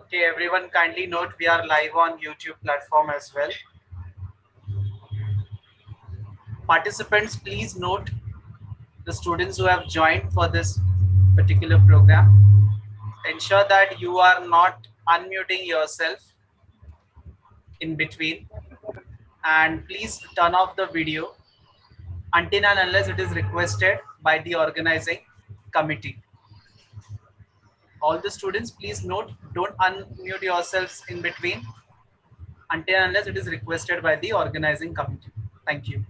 Okay, everyone kindly note we are live on YouTube platform as well. Participants, please note the students who have joined for this particular program. Ensure that you are not unmuting yourself in between, and please turn off the video until and unless it is requested by the organizing committee. All the students, please note, don't unmute yourselves in between until and unless it is requested by the organizing committee. Thank you.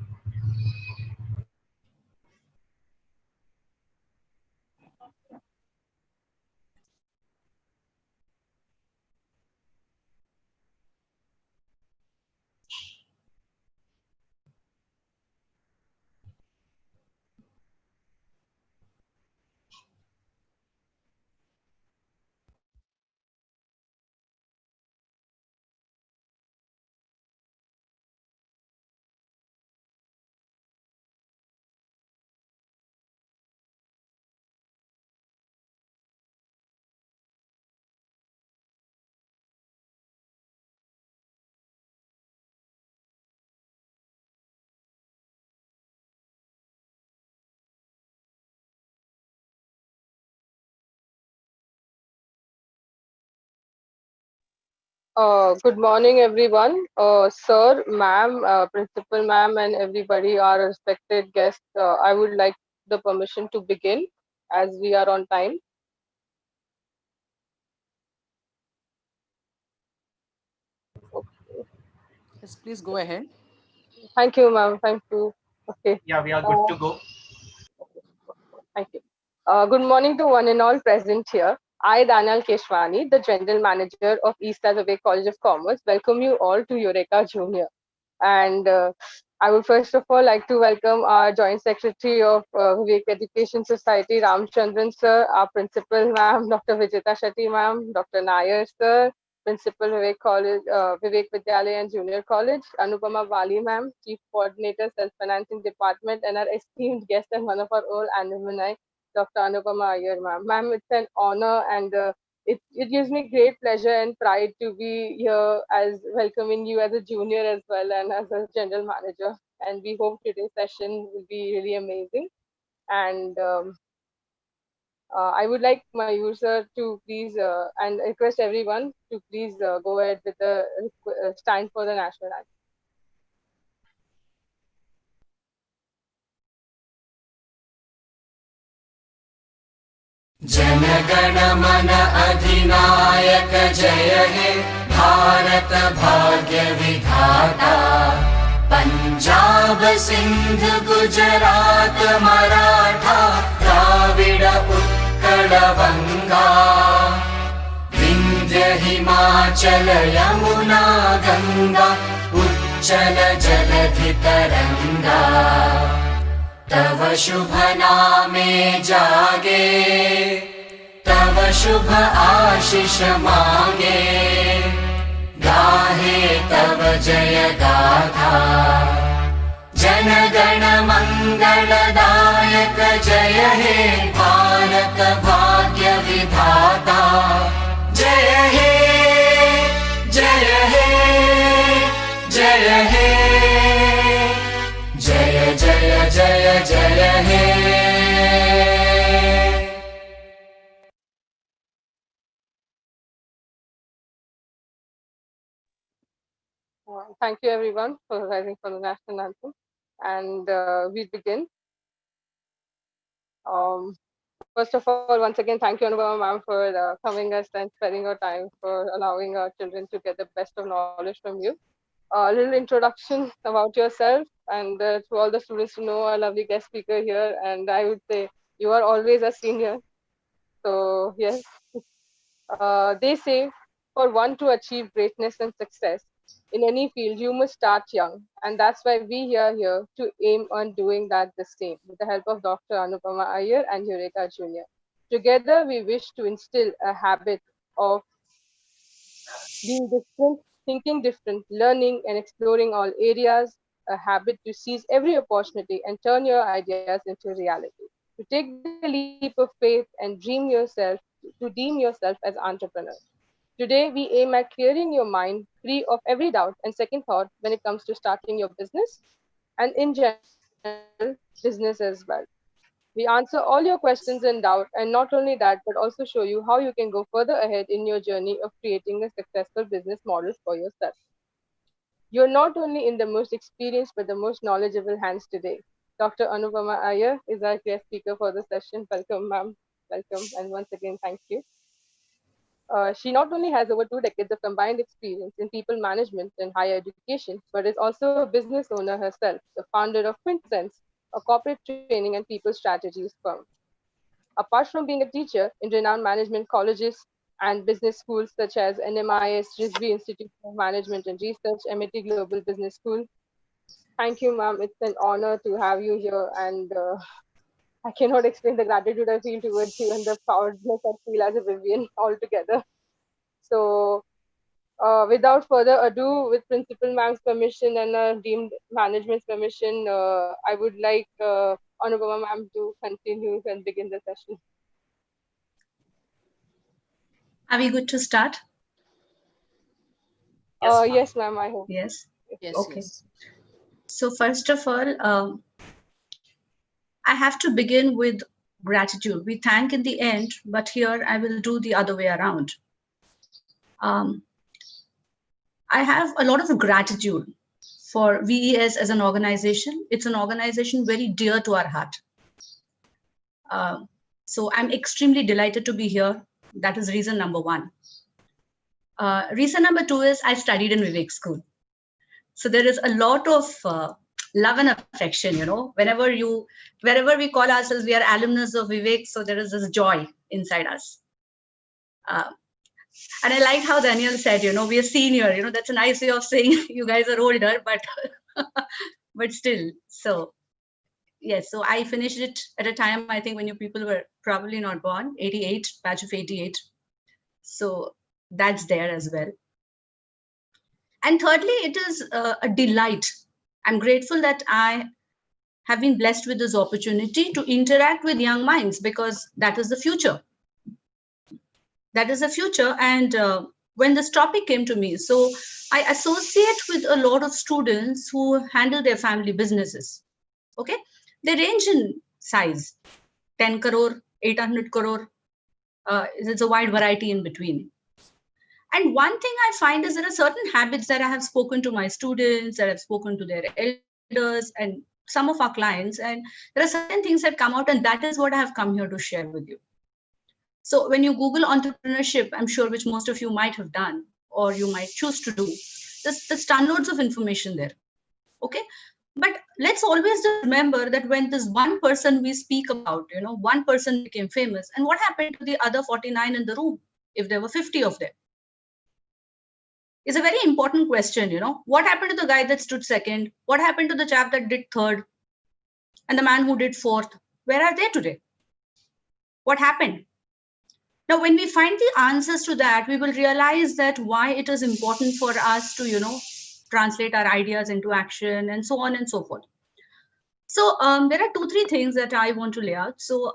Good morning, everyone. Sir, ma'am, principal ma'am, and everybody, our respected guests. I would like the permission to begin as we are on time. Yes, please go ahead. Thank you, ma'am. Thank you. Okay. Yeah, we are good Uh, to go. Thank you. Good morning to one and all present here. I, Daniel Keshwani, the General Manager of East Vivek College of Commerce, welcome you all to Eureka Junior. And I would first of all like to welcome our Joint Secretary of Vivek Education Society, Ramchandran sir, our Principal ma'am, Dr. Vijita Shetty ma'am, Dr. Nair sir, Principal Vivek College, Vivek Vidyalaya and Junior College, Anupama Wali ma'am, Chief Coordinator, Self-Financing Department, and our esteemed guest and one of our old alumni, Dr. Anupama Iyer ma'am. Ma'am, it's an honor and it gives me great pleasure and pride to be here as welcoming you as a junior as well and as a general manager. And we hope today's session will be really amazing. And I would like my user to please and request everyone to please go ahead with the stand for the national anthem. जनगण मन अधिनायक जय हे भारत भाग्य विधाता पंजाब सिंध गुजरात मराठा द्राविड उत्कल बंगा विंध्य हिमाचल यमुना गंगा उच्चल जलधि तरंगा तव शुभ नामे जागे तव शुभ आशीष मांगे गाहे तव जय गाथा जन गण मंगलदायक जय हे भारत भाग्य विधाता जय हे जय हे जय हे जय जय जय जय हे Thank you everyone for rising for the national anthem. And we begin. Um, First of all, once again, thank you, Anupama ma'am, for coming us and spending your time for allowing our children to get the best of knowledge from you. A little introduction about yourself and to all the students to know our lovely guest speaker here. And I would say you are always a senior. So, yes, they say for one to achieve greatness and success in any field, you must start young. And that's why we are here to aim on doing that the same with the help of Dr. Anupama Iyer and Eureka Jr. Together, we wish to instill a habit of being different, thinking different, learning and exploring all areas, a habit to seize every opportunity and turn your ideas into reality. To take the leap of faith and dream yourself, to deem yourself as entrepreneurs. Today, we aim at clearing your mind free of every doubt and second thought when it comes to starting your business and, in general, business as well. We answer all your questions in doubt, and not only that, but also show you how you can go further ahead in your journey of creating a successful business model for yourself. You're not only in the most experienced but the most knowledgeable hands today. Dr. Anupama Iyer is our guest speaker for the session. Welcome, ma'am. Welcome, and once again, thank you. She not only has over 2 decades of combined experience in people management and higher education, but is also a business owner herself, the founder of Quintesense, a corporate training and people strategies firm. Apart from being a teacher in renowned management colleges and business schools such as NMIS, RISB Institute of Management and Research, MIT Global Business School. Thank you, ma'am. It's an honor to have you here, and I cannot explain the gratitude I feel towards you and the proudness I feel as a Vivian altogether. So, without further ado, with Principal Ma'am's permission and deemed management's permission, I would like Anupama Ma'am to continue and begin the session. Are we good to start? Yes, ma'am. Yes, ma'am, I hope. Yes. Yes, Okay. yes. So first of all, I have to begin with gratitude. We thank in the end, but here I will do the other way around. I have a lot of gratitude for VES as an organization. It's an organization very dear to our heart. So I'm extremely delighted to be here. That is reason number one. Reason number two is I studied in Vivek School. So there is a lot of love and affection, wherever we call ourselves, we are alumnus of Vivek. So there is this joy inside us. And I like how Daniel said, we are senior, that's a nice way of saying you guys are older, but still. So yes, so I finished it at a time, I think when you people were probably not born, 88, batch of 88. So that's there as well. And thirdly, it is a delight. I'm grateful that I have been blessed with this opportunity to interact with young minds because that is the future. That is the future. And when this topic came to me, so I associate with a lot of students who handle their family businesses. Okay, they range in size, 10 crore, 800 crore. It's a wide variety in between. And one thing I find is there are certain habits that I have spoken to my students, that I've spoken to their elders and some of our clients. And there are certain things that come out, and that is what I have come here to share with you. So when you Google entrepreneurship, I'm sure which most of you might have done, or you might choose to do, there's downloads of information there. Okay. But let's always remember that when this one person we speak about, one person became famous, and what happened to the other 49 in the room if there were 50 of them? Is a very important question, What happened to the guy that stood second? What happened to the chap that did third? And the man who did fourth? Where are they today? What happened? Now, when we find the answers to that, we will realize that why it is important for us to, translate our ideas into action and so on and so forth. So there are 2-3 things that I want to lay out. So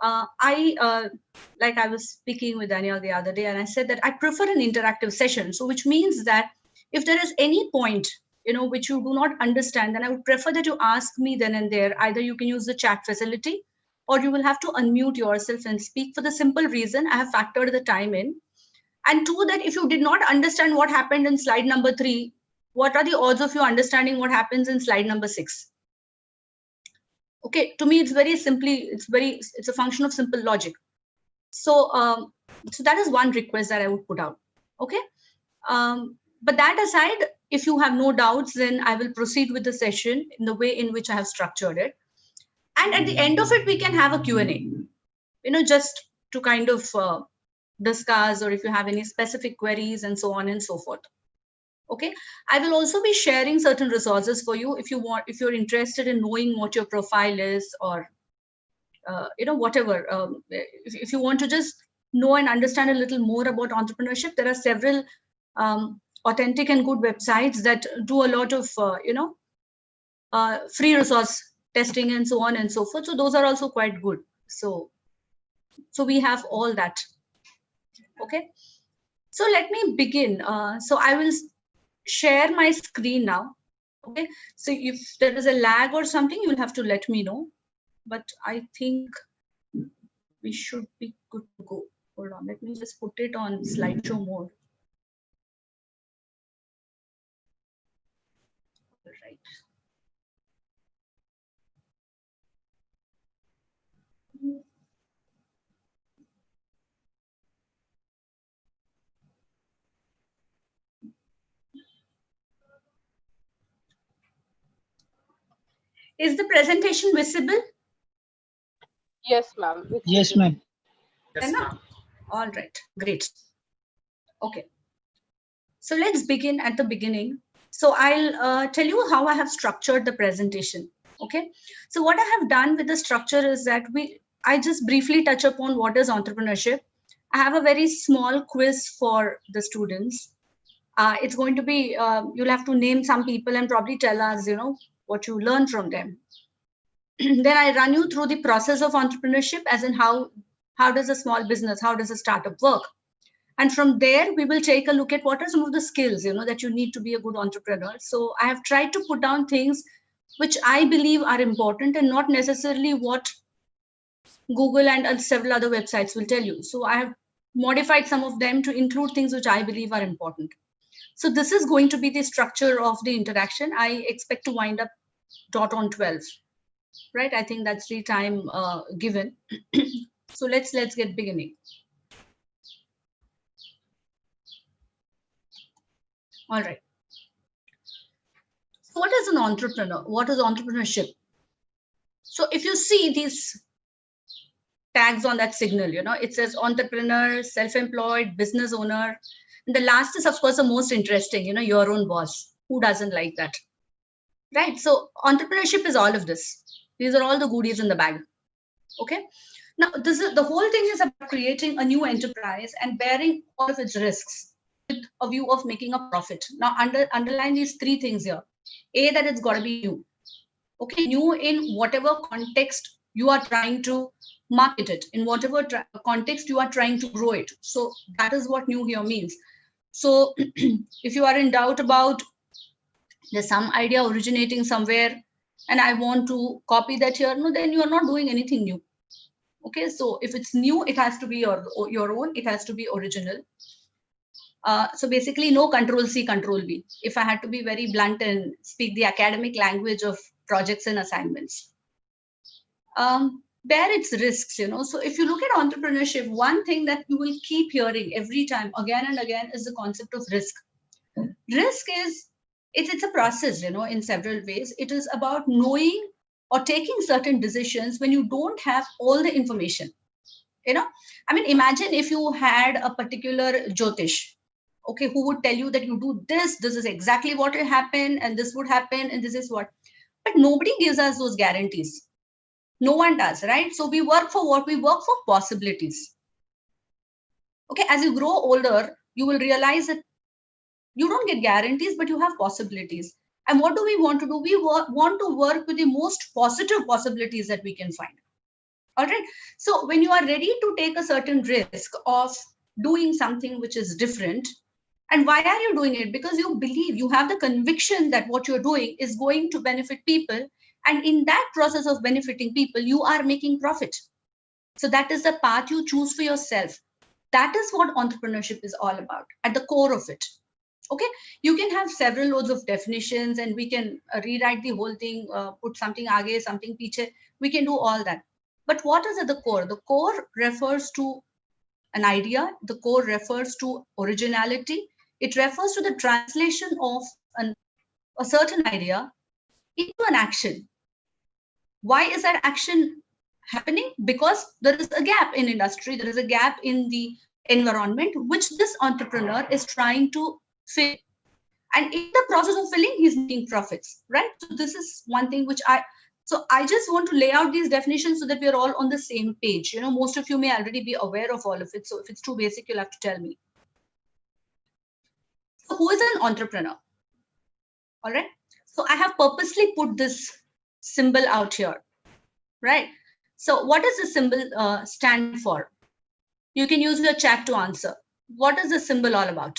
like I was speaking with Daniel the other day, and I said that I prefer an interactive session. So which means that if there is any point, which you do not understand, then I would prefer that you ask me then and there. Either you can use the chat facility, or you will have to unmute yourself and speak, for the simple reason I have factored the time in. And two, that if you did not understand what happened in slide number 3, what are the odds of you understanding what happens in slide number 6? Okay, to me, it's very simply, it's a function of simple logic. So, so that is one request that I would put out. Okay. But that aside, if you have no doubts, then I will proceed with the session in the way in which I have structured it. And at the end of it, we can have a Q&A, just to kind of discuss, or if you have any specific queries and so on and so forth. Okay, I will also be sharing certain resources for you if you're interested in knowing what your profile is, or whatever. If you want to just know and understand a little more about entrepreneurship, there are several authentic and good websites that do a lot of free resource testing and so on and so forth. So those are also quite good. So we have all that. Okay. So let me begin. So I will share my screen now. Okay. So if there is a lag or something, you'll have to let me know. But I think we should be good to go. Hold on. Let me just put it on slideshow mode. All right. Is the presentation visible? Yes, ma'am. Yes, ma'am. Yes, ma'am. All right, great. Okay. So let's begin at the beginning. So I'll tell you how I have structured the presentation. Okay. So what I have done with the structure is that I just briefly touch upon what is entrepreneurship. I have a very small quiz for the students. It's going to be, you'll have to name some people and probably tell us, what you learned from them. Then I run you through the process of entrepreneurship, as in how does a small business, how does a startup work? And from there, we will take a look at what are some of the skills, that you need to be a good entrepreneur. So I have tried to put down things which I believe are important and not necessarily what Google and several other websites will tell you. So I have modified some of them to include things which I believe are important. So this is going to be the structure of the interaction. I expect to wind up dot on 12, right? I think that's the time given. So let's get beginning. All right. So what is an entrepreneur? What is entrepreneurship? So if you see these tags on that signal, it says entrepreneur, self-employed, business owner. And the last is, of course, the most interesting, your own boss. Who doesn't like that? Right? So entrepreneurship is all of this. These are all the goodies in the bag. Okay. Now, the whole thing is about creating a new enterprise and bearing all of its risks with a view of making a profit. Now, underline these three things here. A, that it's got to be new. Okay, new in whatever context you are trying to market it, in whatever context you are trying to grow it. So that is what new here means. So if you are in doubt about there's some idea originating somewhere and I want to copy that here, no, then you are not doing anything new. Okay, so if it's new, it has to be your own, it has to be original. So basically no control C, control V, if I had to be very blunt and speak the academic language of projects and assignments. Bear its risks, So if you look at entrepreneurship, one thing that you will keep hearing every time, again and again, is the concept of risk. Risk is, it's a process, in several ways. It is about knowing or taking certain decisions when you don't have all the information. I mean, imagine if you had a particular Jyotish, okay, who would tell you that you do this is exactly what will happen, and this would happen, and this is what. But nobody gives us those guarantees. No one does, right? So we work for what? We work for possibilities. Okay, as you grow older, you will realize that you don't get guarantees, but you have possibilities. And what do we want to do? We want to work with the most positive possibilities that we can find. All right. So when you are ready to take a certain risk of doing something which is different, and why are you doing it? Because you believe, you have the conviction that what you're doing is going to benefit people. And in that process of benefiting people, you are making profit. So that is the path you choose for yourself. That is what entrepreneurship is all about, at the core of it. Okay, you can have several loads of definitions and we can rewrite the whole thing, put something aage, something piche. We can do all that. But what is at the core? The core refers to an idea. The core refers to originality. It refers to the translation of a certain idea into an action. Why is that action happening? Because there is a gap in industry. There is a gap in the environment, which this entrepreneur is trying to fill. And in the process of filling, he's making profits, right? So this is one thing which I just want to lay out these definitions so that we're all on the same page. Most of you may already be aware of all of it. So if it's too basic, you'll have to tell me. So who is an entrepreneur? All right. So I have purposely put this symbol out here, right? So what does the symbol stand for? You can use your chat to answer. What is the symbol all about?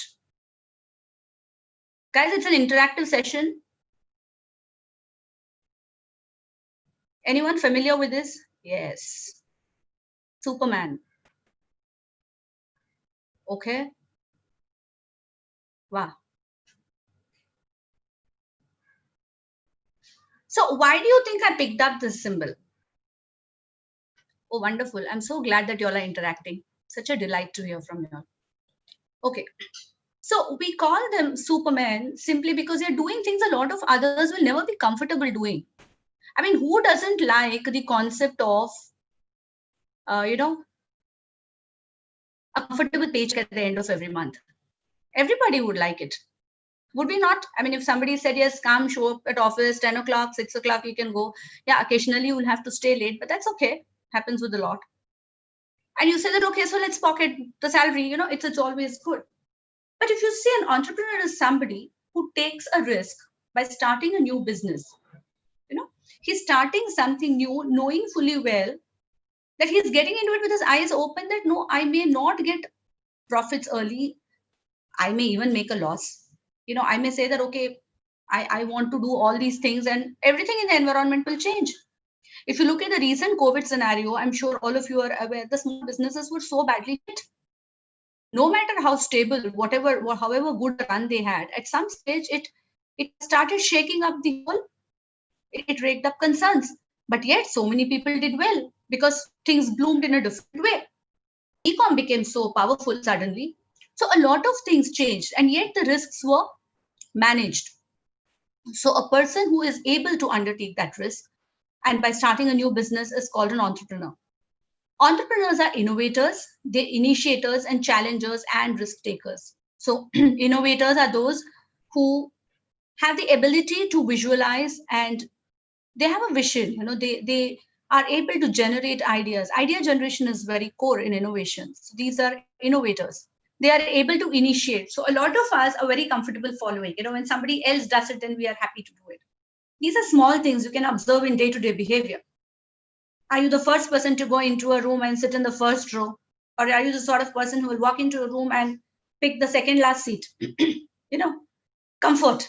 Guys, it's an interactive session. Anyone familiar with this? Yes. Superman. Okay. Wow. So why do you think I picked up this symbol? Oh, wonderful. I'm so glad that you all are interacting. Such a delight to hear from you all. Okay. So we call them Superman simply because they're doing things a lot of others will never be comfortable doing. I mean, who doesn't like the concept of, a comfortable paycheck at the end of every month? Everybody would like it. Would we not? I mean, if somebody said, yes, come, show up at office, 10 o'clock, 6 o'clock, you can go. Yeah, occasionally you will have to stay late, but that's okay. Happens with a lot. And you say that, okay, so let's pocket the salary, it's always good. But if you see an entrepreneur is somebody who takes a risk by starting a new business, he's starting something new, knowing fully well that he's getting into it with his eyes open that, no, I may not get profits early. I may even make a loss. I may say that, okay, I want to do all these things and everything in the environment will change. If you look at the recent COVID scenario, I'm sure all of you are aware the small businesses were so badly hit. No matter how stable, however good a run they had, at some stage it started shaking up the whole. It raked up concerns. But yet so many people did well because things bloomed in a different way. E-com became so powerful suddenly. So a lot of things changed and yet the risks were managed. So a person who is able to undertake that risk and by starting a new business is called an entrepreneur. Entrepreneurs are innovators, they're initiators and challengers and risk takers. So innovators are those who have the ability to visualize and they have a vision. They are able to generate ideas. Idea generation is very core in innovation. So these are innovators. They are able to initiate. So a lot of us are very comfortable following. When somebody else does it, then we are happy to do it. These are small things you can observe in day-to-day behavior. Are you the first person to go into a room and sit in the first row? Or are you the sort of person who will walk into a room and pick the second last seat? Comfort.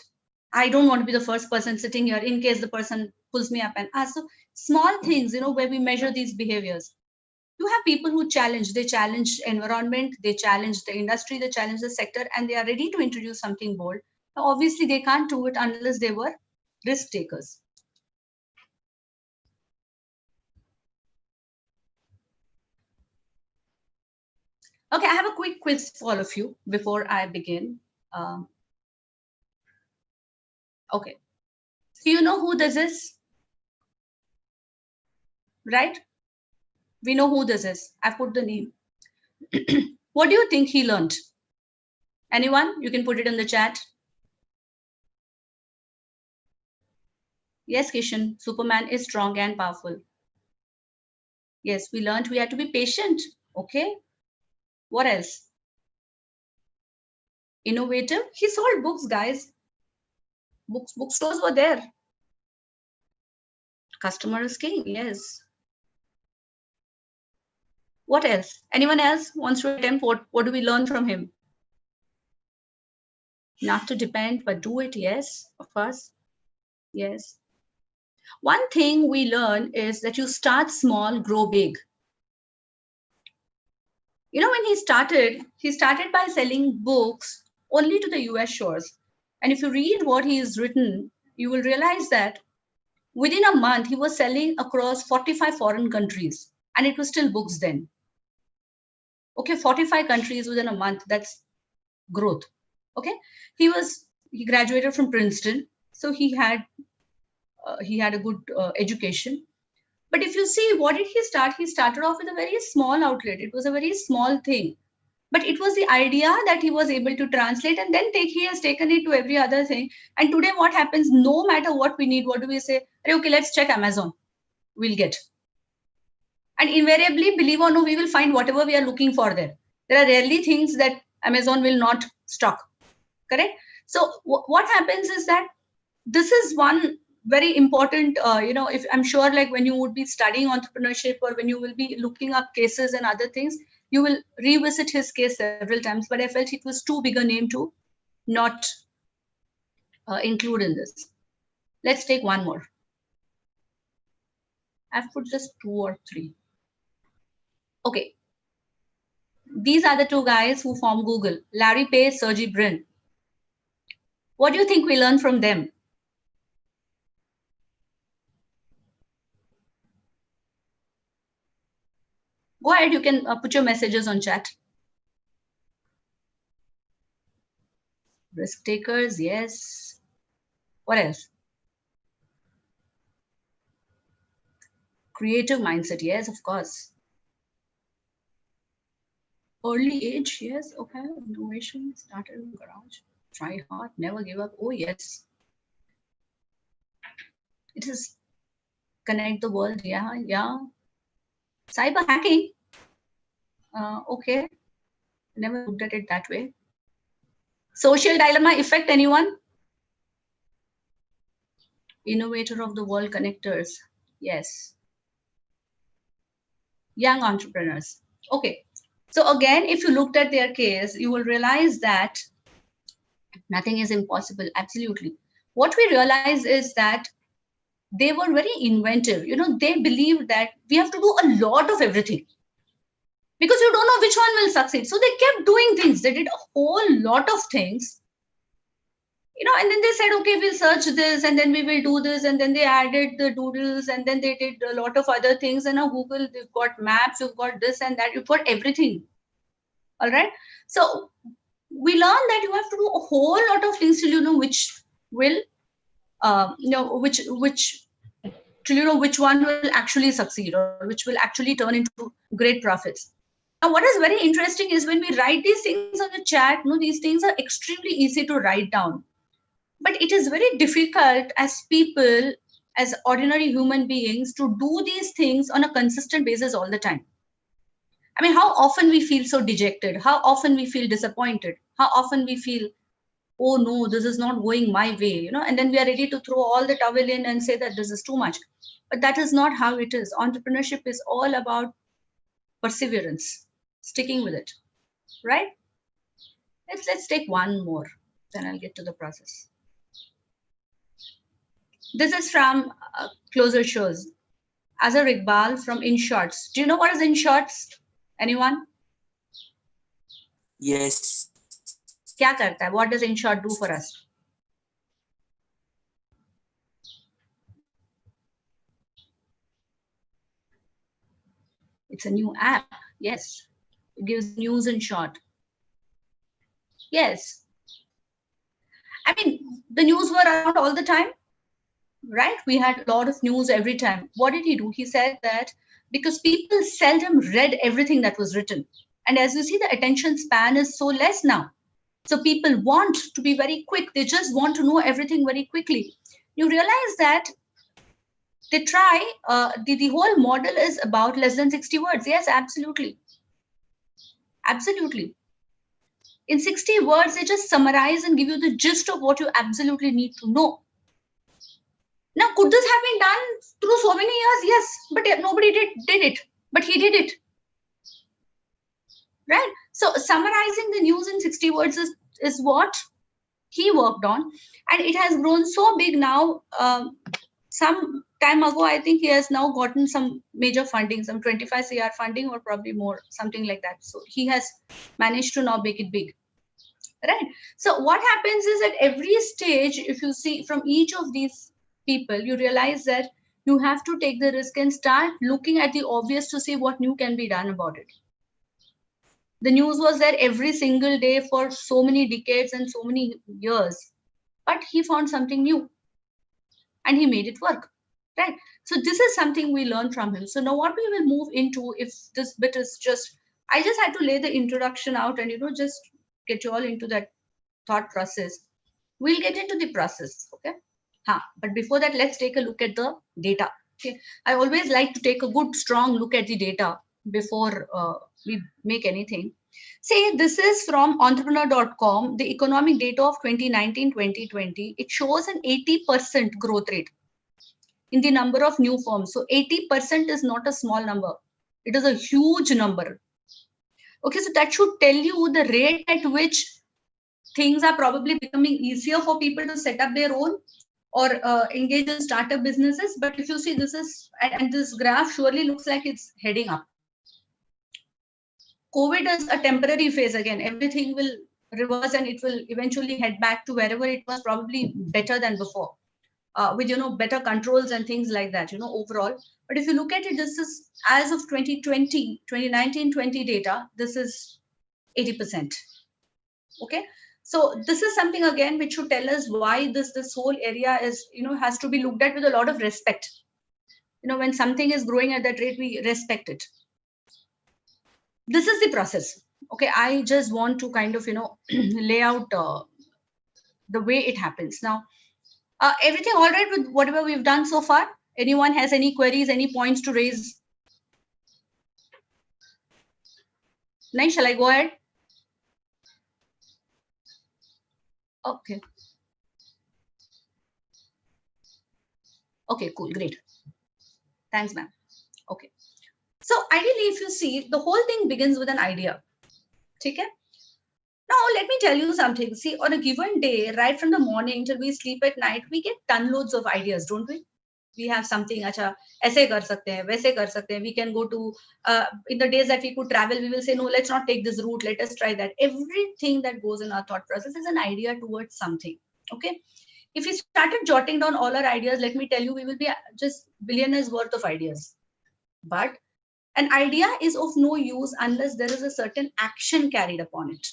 I don't want to be the first person sitting here in case the person pulls me up and asks. So small things, where we measure these behaviors. You have people who they challenge environment, they challenge the industry, they challenge the sector, and they are ready to introduce something bold. Now, obviously, they can't do it unless they were risk takers. Okay, I have a quick quiz for all of you before I begin. Okay, so you know who this is, right? We know who this is. I put the name. What do you think he learned? Anyone? You can put it in the chat. Yes, Kishan, Superman is strong and powerful. Yes, we learned we had to be patient. Okay. What else? Innovative. He sold books, guys. Bookstores were there. Customer is king. Yes. What else? Anyone else wants to attempt? What do we learn from him? Not to depend, but do it. Yes, of course. Yes. One thing we learn is that you start small, grow big. When he started by selling books only to the US shores. And if you read what he has written, you will realize that within a month, he was selling across 45 foreign countries. And it was still books then. Okay, 45 countries within a month, that's growth. Okay, he graduated from Princeton. So he had a good education. But if you see, what did he start? He started off with a very small outlet. It was a very small thing. But it was the idea that he was able to translate and then he has taken it to every other thing. And today what happens, no matter what we need, what do we say? Okay, let's check Amazon. We'll get. And invariably, believe or no, we will find whatever we are looking for there. There are rarely things that Amazon will not stock. Correct? So what happens is that this is one very important, if I'm sure like when you would be studying entrepreneurship or when you will be looking up cases and other things, You will revisit his case several times, but I felt it was too big a name to not include in this. Let's take one more. I've put just 2 or 3. Okay. These are the 2 guys who formed Google, Larry Page, Sergey Brin. What do you think we learned from them? Go ahead, you can put your messages on chat. Risk takers, yes. What else? Creative mindset, yes, of course. Early age, yes, okay. Innovation, started in garage. Try hard, never give up. Oh, yes. It is connect the world, yeah, yeah. Cyber hacking, okay. Never looked at it that way. Social dilemma effect, anyone? Innovator of the world, connectors, yes. Young entrepreneurs, okay. So again, if you looked at their case, you will realize that nothing is impossible, absolutely. What we realize is that they were very inventive. You know, they believed that we have to do a lot of everything because you don't know which one will succeed. So they kept doing things. They did a whole lot of things, you know, and then they said, okay, we'll search this and then we will do this. And then they added the doodles and then they did a lot of other things. And now Google, they've got maps, you've got this and that, you've got everything. All right. So we learned that you have to do a whole lot of things till you know which will, till you know which one will actually succeed or which will actually turn into great profits. Now, what is very interesting is when we write these things on the chat, you know, these things are extremely easy to write down. But it is very difficult as people, as ordinary human beings, to do these things on a consistent basis all the time. I mean, how often we feel so dejected, how often we feel disappointed, how often we feel, oh no, this is not going my way, you know, and then we are ready to throw all the towel in and say that this is too much. But that is not how it is. Entrepreneurship is all about perseverance, sticking with it, right? Let's take one more, then I'll get to the process. This is from Closer Shows. Azhar Iqbal from Inshot. Do you know what is Inshot? Anyone? Yes. Kya karta hai? What does Inshot do for us? It's a new app. Yes. It gives news in short. Yes. I mean, the news were around all the time, right? We had a lot of news every time. What did he do? He said that because people seldom read everything that was written. And as you see, the attention span is so less now. So people want to be very quick. They just want to know everything very quickly. You realize that they try, the whole model is about less than 60 words. Yes, absolutely. Absolutely. In 60 words, they just summarize and give you the gist of what you absolutely need to know. Now, could this have been done through so many years? Yes, but nobody did it. But he did it. Right? So summarizing the news in 60 words is what he worked on. And it has grown so big now. Some time ago, I think he has now gotten some major funding, some 25 CR funding or probably more, something like that. So he has managed to now make it big. Right? So what happens is at every stage, if you see from each of these people, you realize that you have to take the risk and start looking at the obvious to see what new can be done about it. The news was there every single day for so many decades and so many years, but he found something new and he made it work, right? So this is something we learned from him. So now what we will move into, if this bit is just, I just had to lay the introduction out and, you know, just get you all into that thought process. We'll get into the process, okay? But before that, let's take a look at the data. Okay, I always like to take a good, strong look at the data before we make anything. Say this is from entrepreneur.com, the economic data of 2019-2020. It shows an 80% growth rate in the number of new firms. So 80% is not a small number. It is a huge number. Okay, so that should tell you the rate at which things are probably becoming easier for people to set up their own or engage in startup businesses. But if you see, this is, and this graph surely looks like it's heading up. COVID is a temporary phase again. Everything will reverse and it will eventually head back to wherever it was, probably better than before, with, you know, better controls and things like that, you know, overall. But if you look at it, this is as of 2020, 2019-20 data, this is 80%. Okay. So this is something again which should tell us why this whole area is, you know, has to be looked at with a lot of respect. You know, when something is growing at that rate, we respect it. This is the process. Okay, I just want to kind of, you know, lay out the way it happens. Now, everything all right with whatever we've done so far? Anyone has any queries, any points to raise? Nice, shall I go ahead? Okay. Okay, cool, great. Thanks, ma'am. Okay. So ideally, if you see, the whole thing begins with an idea. Okay? Now, let me tell you something. See, on a given day, right from the morning till we sleep at night, we get ton-loads of ideas, don't we? We have something, acha, aise kar sakte hain, waise kar sakte hain. We can go to, in the days that we could travel, we will say, no, let's not take this route, let us try that. Everything that goes in our thought process is an idea towards something, okay? If we started jotting down all our ideas, let me tell you, we will be just billionaires worth of ideas. But an idea is of no use unless there is a certain action carried upon it.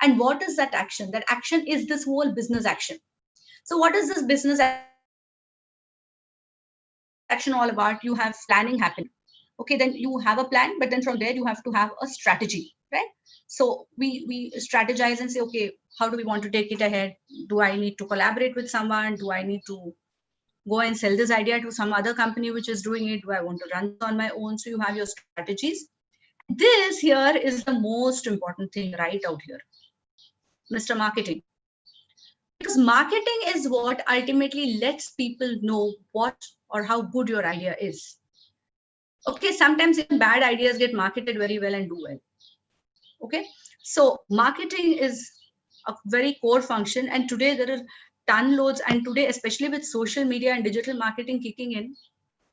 And what is that action? That action is this whole business action. So what is this business action all about? You have planning happening. Okay, then you have a plan, but then from there you have to have a strategy, right? So we strategize and say, okay, how do we want to take it ahead? Do I need to collaborate with someone? Do I need to go and sell this idea to some other company which is doing it? Do I want to run on my own? So you have your strategies. This here is the most important thing right out here, Mr. Marketing. Because marketing is what ultimately lets people know what or how good your idea is. Okay, sometimes even bad ideas get marketed very well and do well. Okay, so marketing is a very core function, and today there are ton loads, and today, especially with social media and digital marketing kicking in,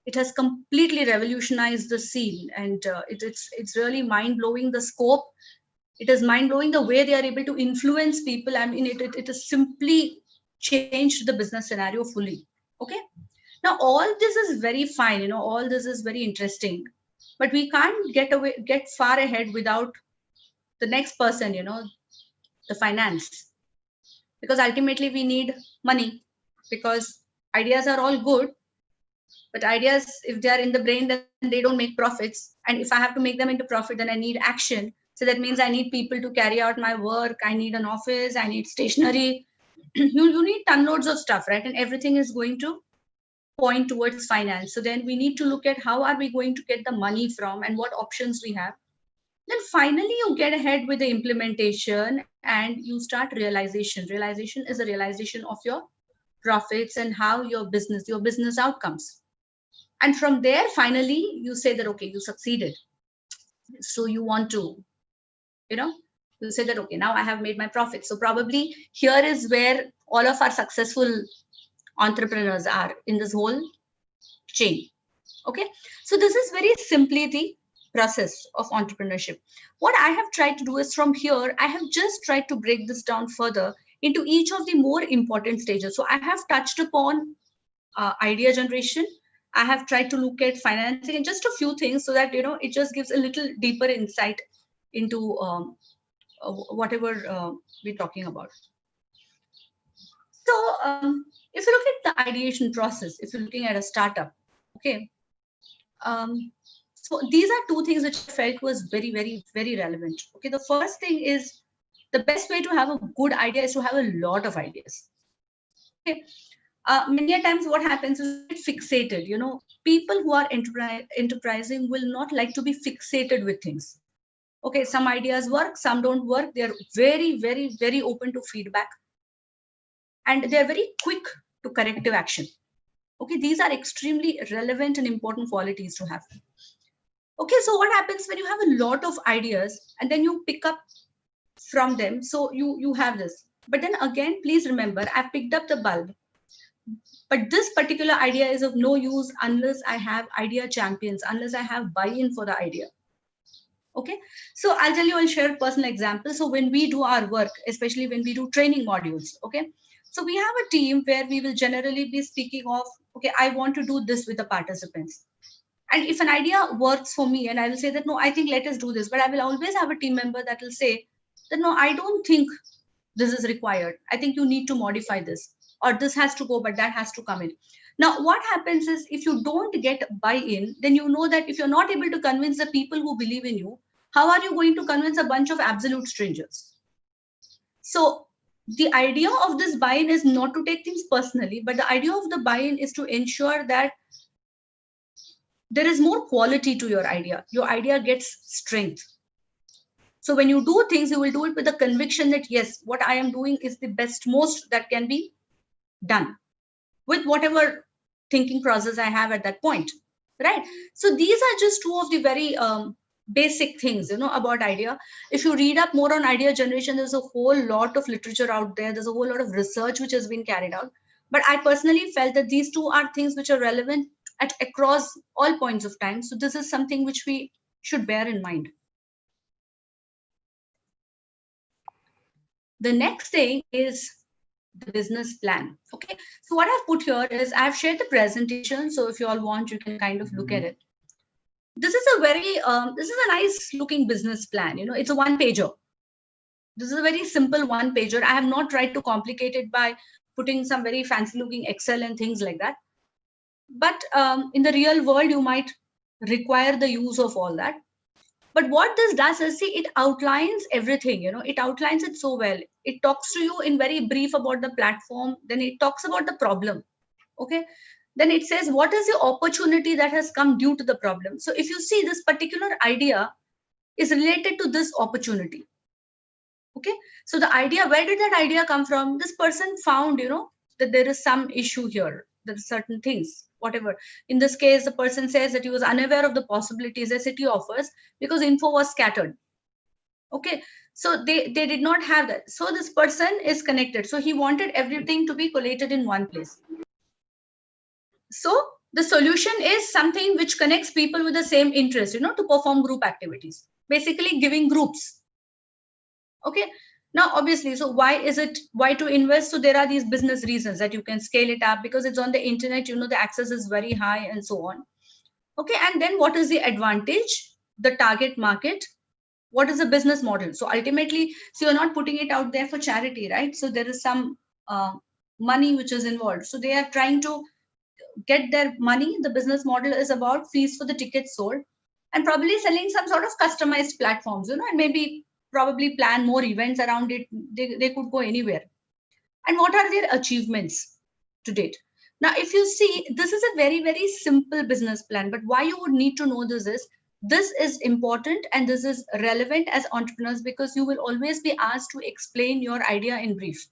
it has completely revolutionized the scene, and it's really mind-blowing, the scope. It is mind-blowing the way they are able to influence people. I mean, it has simply changed the business scenario fully. Okay. Now, all this is very fine, you know, all this is very interesting, but we can't get far ahead without the next person, you know, the finance, because ultimately we need money, because ideas are all good, but ideas, if they are in the brain, then they don't make profits. And if I have to make them into profit, then I need action. So that means I need people to carry out my work. I need an office. I need stationery. you need ton loads of stuff, right? And everything is going to point towards finance. So then we need to look at how are we going to get the money from and what options we have. Then finally you get ahead with the implementation and you start realization. Realization is a realization of your profits and how your business outcomes. And from there, finally, you say that, okay, you succeeded. So you want to, you know, you say that, okay, now I have made my profit. So probably here is where all of our successful entrepreneurs are in this whole chain. Okay. So this is very simply the process of entrepreneurship. What I have tried to do is from here, I have just tried to break this down further into each of the more important stages. So I have touched upon idea generation. I have tried to look at financing and just a few things so that, you know, it just gives a little deeper insight into whatever we're talking about. So if you look at the ideation process, if you're looking at a startup, okay. So these are two things which I felt was very, very, very relevant. Okay, the first thing is the best way to have a good idea is to have a lot of ideas. Okay. Many times what happens is fixated. You know, people who are enterprising will not like to be fixated with things. Okay, some ideas work, some don't work. They're very, very, very open to feedback. And they're very quick to corrective action. Okay, these are extremely relevant and important qualities to have. Okay, so what happens when you have a lot of ideas and then you pick up from them? So you have this. But then again, please remember, I've picked up the bulb. But this particular idea is of no use unless I have idea champions, unless I have buy-in for the idea. Okay, so I'll share a personal example. So when we do our work, especially when we do training modules, okay, so we have a team where we will generally be speaking of, okay, I want to do this with the participants. And if an idea works for me, and I will say that, no, I think let us do this, but I will always have a team member that will say that, no, I don't think this is required. I think you need to modify this, or this has to go, but that has to come in. Now, what happens is if you don't get buy-in, then you know that if you're not able to convince the people who believe in you, how are you going to convince a bunch of absolute strangers? So the idea of this buy-in is not to take things personally, but the idea of the buy-in is to ensure that there is more quality to your idea. Your idea gets strength. So when you do things, you will do it with the conviction that, yes, what I am doing is the best, most that can be done with whatever thinking process I have at that point, right? So these are just two of the very basic things, about idea. If you read up more on idea generation, there's a whole lot of literature out there. There's a whole lot of research which has been carried out. But I personally felt that these two are things which are relevant across all points of time. So this is something which we should bear in mind. The next thing is the business plan. Okay, so what I've put here is I've shared the presentation. So if you all want, you can kind of look at it. This is a very this is a nice looking business plan. It's a one pager. This is a very simple one pager. I have not tried to complicate it by putting some very fancy looking Excel and things like that. But in the real world, you might require the use of all that. But what this does is, see, it outlines everything, it outlines it so well. It talks to you in very brief about the platform. Then it talks about the problem. Okay. Then it says, what is the opportunity that has come due to the problem? So if you see, this particular idea is related to this opportunity. Okay. So the idea, where did that idea come from? This person found, that there is some issue here. There are certain things, whatever. In this case, the person says that he was unaware of the possibilities a city offers because info was scattered. Okay, so they did not have that. So this person is connected. So he wanted everything to be collated in one place. So the solution is something which connects people with the same interest, to perform group activities, basically giving groups. Okay. Now, obviously, so why to invest? So there are these business reasons that you can scale it up because it's on the internet, the access is very high and so on. Okay. And then what is the advantage? The target market. What is the business model? So ultimately, so you're not putting it out there for charity, right? So there is some money which is involved. So they are trying to get their money. The business model is about fees for the tickets sold and probably selling some sort of customized platforms, and maybe probably plan more events around it. They could go anywhere. And what are their achievements to date? Now, if you see, this is a very, very simple business plan, but why you would need to know this is important and this is relevant as entrepreneurs because you will always be asked to explain your idea in brief.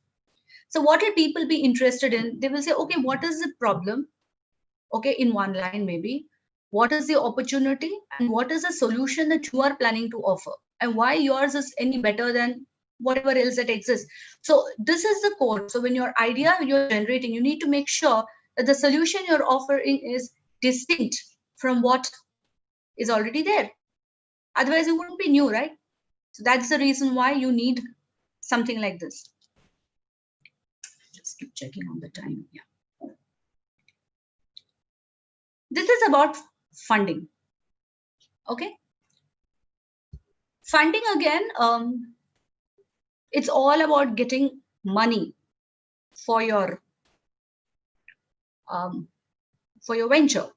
So what will people be interested in? They will say, okay, what is the problem? Okay, in one line maybe. What is the opportunity and what is the solution that you are planning to offer? And why yours is any better than whatever else that exists. So this is the core. So when your idea you're generating, you need to make sure that the solution you're offering is distinct from what is already there. Otherwise, it wouldn't be new, right? So that's the reason why you need something like this. Just keep checking on the time. Yeah. This is about funding. Okay. Funding again, it's all about getting money for your venture.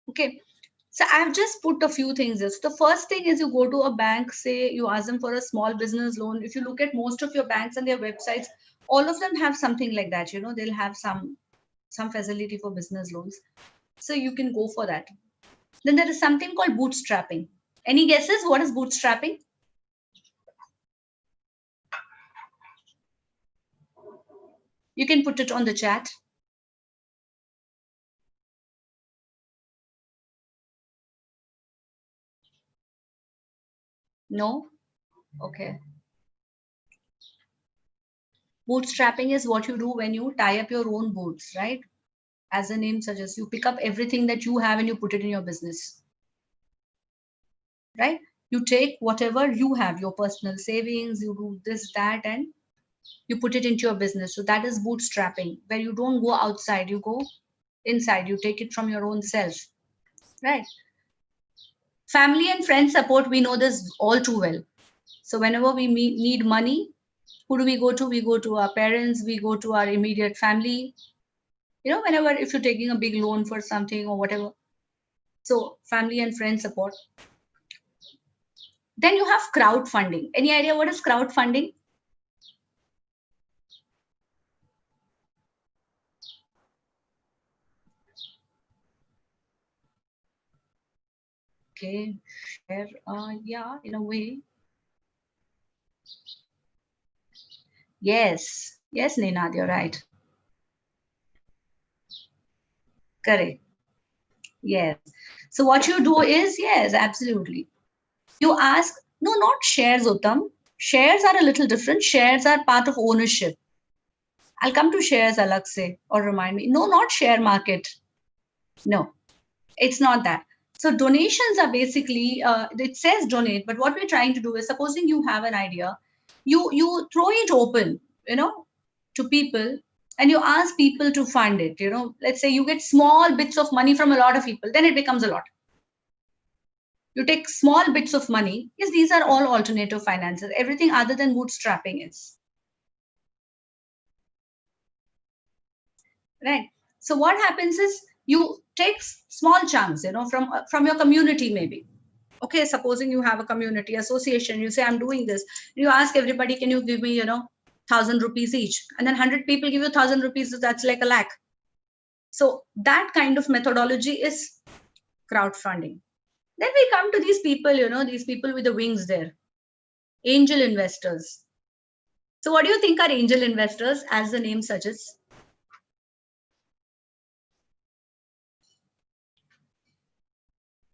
Okay. So I've just put a few things here. So the first thing is you go to a bank, say you ask them for a small business loan. If you look at most of your banks and their websites, all of them have something like that. They'll have some facility for business loans. So you can go for that. Then there is something called bootstrapping. Any guesses? What is bootstrapping? You can put it on the chat. No? Okay. Bootstrapping is what you do when you tie up your own boots, right? As the name suggests, you pick up everything that you have and you put it in your business, right? You take whatever you have, your personal savings, you do this, that, and you put it into your business. So that is bootstrapping, where you don't go outside, you go inside, you take it from your own self, right? Family and friend support, we know this all too well. So whenever we need money, who do we go to? We go to our parents, we go to our immediate family. You know, whenever, if you're taking a big loan for something or whatever. So family and friend support. Then you have crowdfunding. Any idea what is crowdfunding? Okay, share. Yeah, in a way. Yes, yes, Ninad, you're right. Correct. Yes. So what you do is, yes, absolutely. You ask, no, not shares, Uttam. Shares are a little different. Shares are part of ownership. I'll come to shares, Alak say, or remind me. No, not share market. No, it's not that. So donations are basically, it says donate, but what we're trying to do is, supposing you have an idea, you throw it open, you know, to people, and you ask people to fund it. You know, let's say you get small bits of money from a lot of people, then it becomes a lot. You take small bits of money. Yes, these are all alternative finances. Everything other than bootstrapping is. Right. So what happens is you take small chunks, you know, from your community maybe. Okay, supposing you have a community association, you say, I'm doing this. You ask everybody, can you give me, you know, 1,000 rupees each? And then 100 people give you 1,000 rupees, so that's like a lakh. So that kind of methodology is crowdfunding. Then we come to these people, you know, these people with the wings there, angel investors. So what do you think are angel investors, as the name suggests?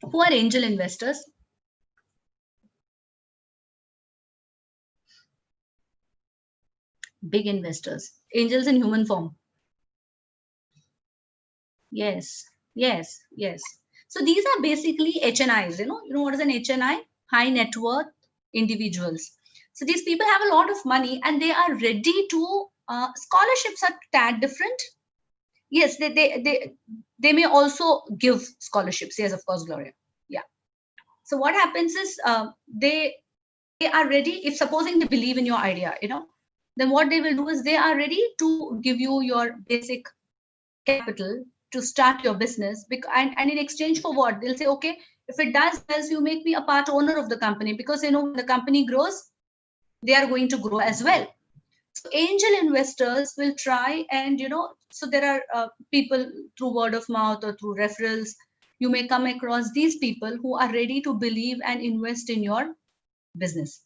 Who are angel investors? Big investors. Angels in human form. Yes, yes, yes. So these are basically HNIs. You know what is an HNI? High net worth individuals. So these people have a lot of money and they are ready to. Scholarships are tad different. Yes, they may also give scholarships. Yes, of course, Gloria. Yeah. So what happens is they are ready. If supposing they believe in your idea, you know, then what they will do is they are ready to give you your basic capital to start your business. And in exchange for what? They'll say, okay, if it does well, you make me a part owner of the company, because you know when the company grows, they are going to grow as well. So angel investors will try, and you know, so there are people through word of mouth or through referrals, you may come across these people who are ready to believe and invest in your business.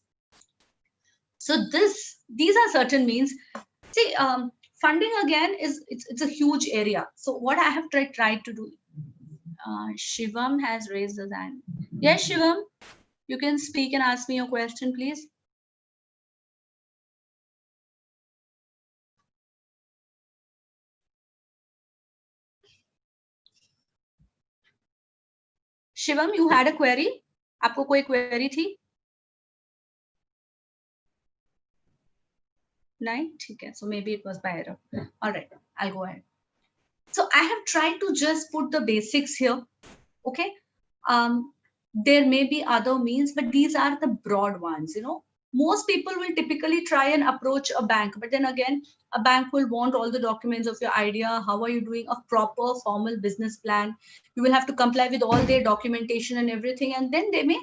So these are certain means. See, funding again is it's a huge area. So what I have tried to do. Shivam has raised his hand. Yes, Shivam, you can speak and ask me your question, please. Shivam, you had a query? आपको कोई query थी? नहीं? ठीक है. So maybe it was by error. All right, I'll go ahead. So I have tried to just put the basics here. Okay. There may be other means, but these are the broad ones. You know, most people will typically try and approach a bank, but then again, a bank will want all the documents of your idea. How are you doing a proper formal business plan? You will have to comply with all their documentation and everything, and then they may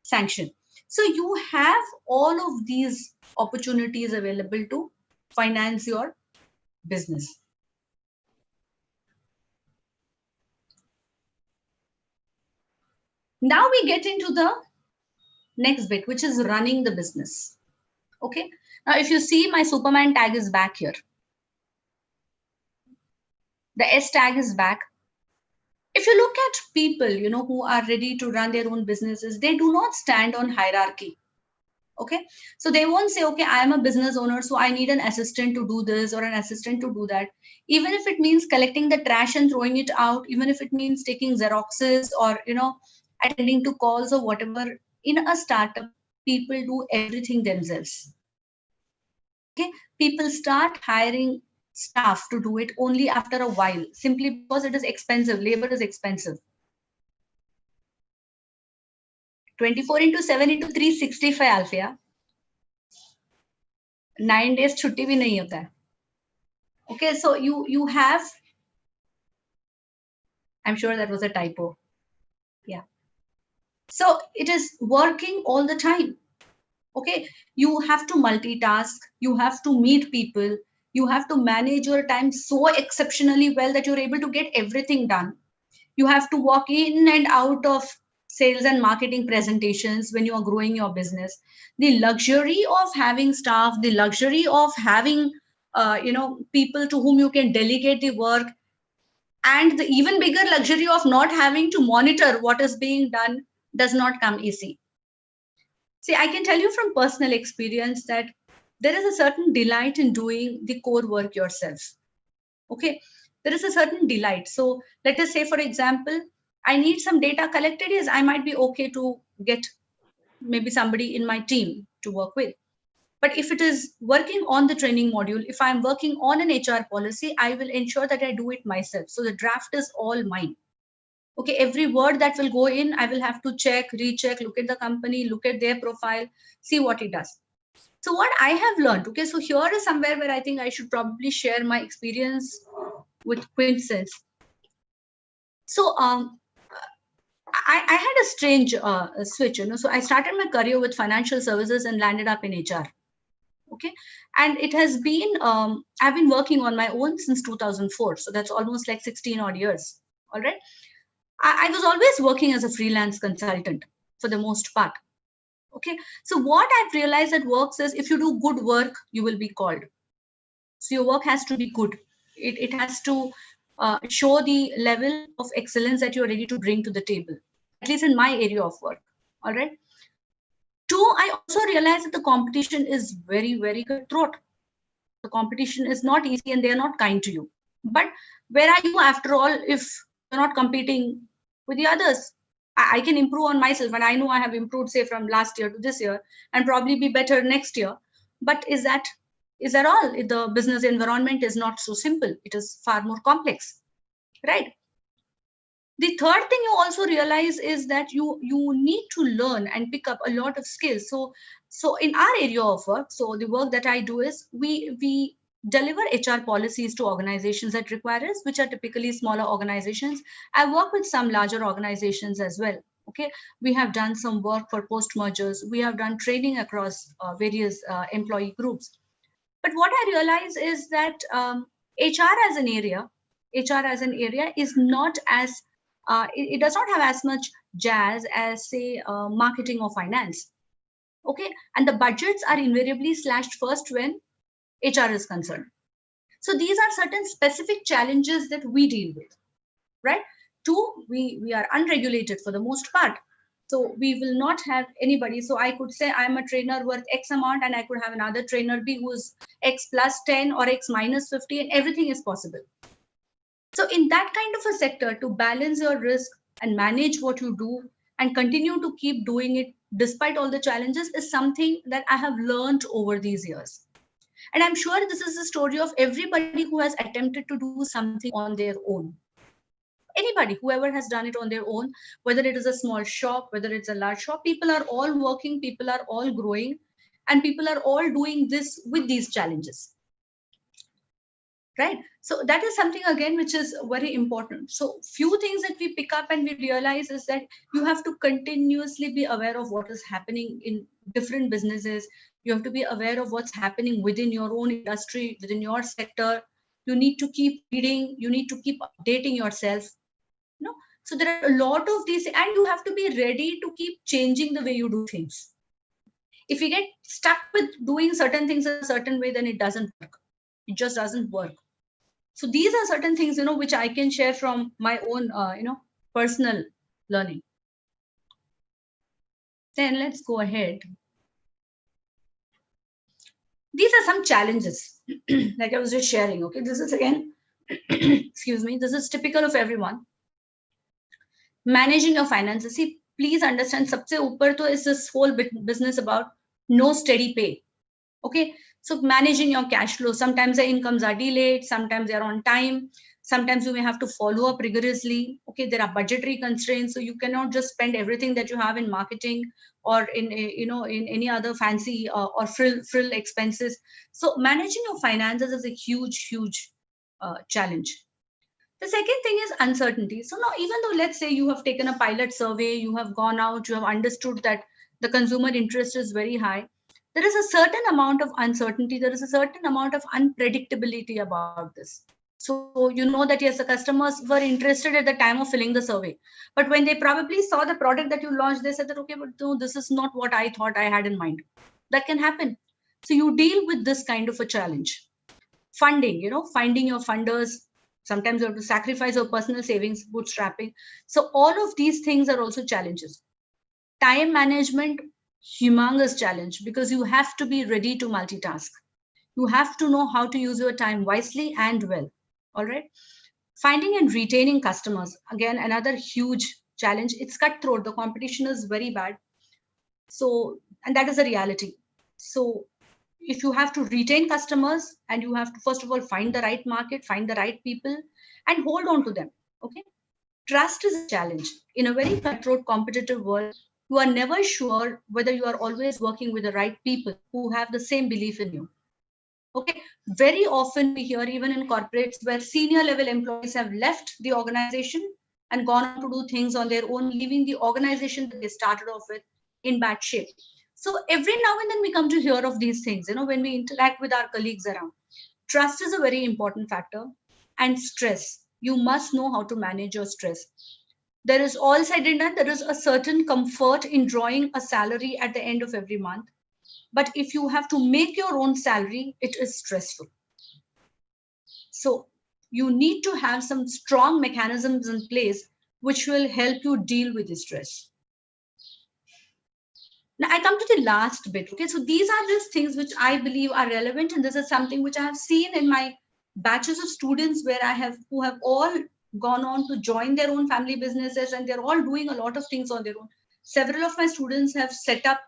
sanction. So you have all of these opportunities available to finance your business. Now we get into the next bit, which is running the business. Okay. Now, if you see, my Superman tag is back here. The S tag is back. If you look at people, you know, who are ready to run their own businesses, they do not stand on hierarchy. Okay, so they won't say, okay, I am a business owner, so I need an assistant to do this or an assistant to do that. Even if it means collecting the trash and throwing it out, even if it means taking xeroxes or attending to calls or whatever, in a startup people do everything themselves. Okay, people start hiring staff to do it only after a while, simply because it is expensive. Labor is expensive. 24 into 7 into 365 Alfia. 9 days छुट्टी भी नहीं होता है. Okay, so you have, I'm sure that was a typo. Yeah. So it is working all the time. Okay, you have to multitask, you have to meet people, you have to manage your time so exceptionally well that you're able to get everything done. You have to walk in and out of sales and marketing presentations when you are growing your business. The luxury of having staff, the luxury of having people to whom you can delegate the work, and the even bigger luxury of not having to monitor what is being done does not come easy. See, I can tell you from personal experience that there is a certain delight in doing the core work yourself. Okay, there is a certain delight. So let us say, for example, I need some data collected. Yes, I might be okay to get maybe somebody in my team to work with. But if it is working on the training module, if I'm working on an HR policy, I will ensure that I do it myself. So the draft is all mine. Okay, every word that will go in, I will have to check, recheck, look at the company, look at their profile, see what it does. So what I have learned, okay, so here is somewhere where I think I should probably share my experience with Quintesense. So I had a strange switch, So I started my career with financial services and landed up in HR. Okay, and it has been, I've been working on my own since 2004. So that's almost like 16 odd years. All right. I was always working as a freelance consultant for the most part. Okay, so what I've realized that works is if you do good work, you will be called. So your work has to be good. It has to show the level of excellence that you're ready to bring to the table, at least in my area of work. All right. Two, I also realized that the competition is very, very cutthroat. The competition is not easy and they're not kind to you. But where are you after all if you're not competing with the others? I can improve on myself, and I know I have improved, say, from last year to this year, and probably be better next year. But is that all? The business environment is not so simple. It is far more complex, right? The third thing you also realize is that you need to learn and pick up a lot of skills. So in our area of work, so the work that I do is we deliver HR policies to organizations that require us, which are typically smaller organizations. I work with some larger organizations as well. Okay, we have done some work for post mergers. We have done training across various employee groups. But what I realize is that HR as an area is not as it does not have as much jazz as, say, marketing or finance. Okay, and the budgets are invariably slashed first when HR is concerned. So these are certain specific challenges that we deal with, right? Two, we are unregulated for the most part. So we will not have anybody. So I could say I'm a trainer worth X amount, and I could have another trainer B who's X plus 10 or X minus 50, and everything is possible. So in that kind of a sector, to balance your risk and manage what you do and continue to keep doing it despite all the challenges is something that I have learned over these years. And I'm sure this is the story of everybody who has attempted to do something on their own. Anybody, whoever has done it on their own, whether it is a small shop, whether it's a large shop, people are all working, people are all growing, and people are all doing this with these challenges. Right? So that is something, again, which is very important. So few things that we pick up and we realize is that you have to continuously be aware of what is happening in different businesses. You have to be aware of what's happening within your own industry, within your sector. You need to keep reading. You need to keep updating yourself. So there are a lot of these, and you have to be ready to keep changing the way you do things. If you get stuck with doing certain things a certain way, then it doesn't work. It just doesn't work. So these are certain things, which I can share from my own, personal learning. Then let's go ahead. These are some challenges, like I was just sharing. Okay, this is again, excuse me, this is typical of everyone. Managing your finances. See, please understand, सबसे ऊपर तो is this whole business about no steady pay. Okay, so managing your cash flow. Sometimes the incomes are delayed, sometimes they are on time, sometimes you may have to follow up rigorously. Okay, there are budgetary constraints, so you cannot just spend everything that you have in marketing or in in any other fancy or frill expenses. So managing your finances is a huge challenge. The second thing is uncertainty. So now, even though, let's say you have taken a pilot survey, you have gone out, you have understood that the consumer interest is very high, there is a certain amount of uncertainty, there is a certain amount of unpredictability about this. So you know that yes, the customers were interested at the time of filling the survey, but when they probably saw the product that you launched, they said that, okay, but no, this is not what I thought I had in mind. That can happen. So you deal with this kind of a challenge. Funding, finding your funders. Sometimes you have to sacrifice your personal savings, bootstrapping. So all of these things are also challenges. Time management, humongous challenge, because you have to be ready to multitask. You have to know how to use your time wisely and well. All right. Finding and retaining customers, again, another huge challenge. It's cutthroat. The competition is very bad. So, and that is a reality. So if you have to retain customers, and you have to first of all find the right market, find the right people, and hold on to them. Okay, trust is a challenge. In a very cutthroat competitive world, you are never sure whether you are always working with the right people who have the same belief in you. Okay, very often we hear, even in corporates, where senior level employees have left the organization and gone on to do things on their own, leaving the organization that they started off with in bad shape. So every now and then we come to hear of these things, when we interact with our colleagues around. Trust is a very important factor. And stress. You must know how to manage your stress. There is, all said and done, there is a certain comfort in drawing a salary at the end of every month. But if you have to make your own salary, it is stressful. So you need to have some strong mechanisms in place which will help you deal with the stress. Now I come to the last bit. Okay, so these are just things which I believe are relevant, and this is something which I have seen in my batches of students who have all gone on to join their own family businesses, and they're all doing a lot of things on their own. Several of my students have set up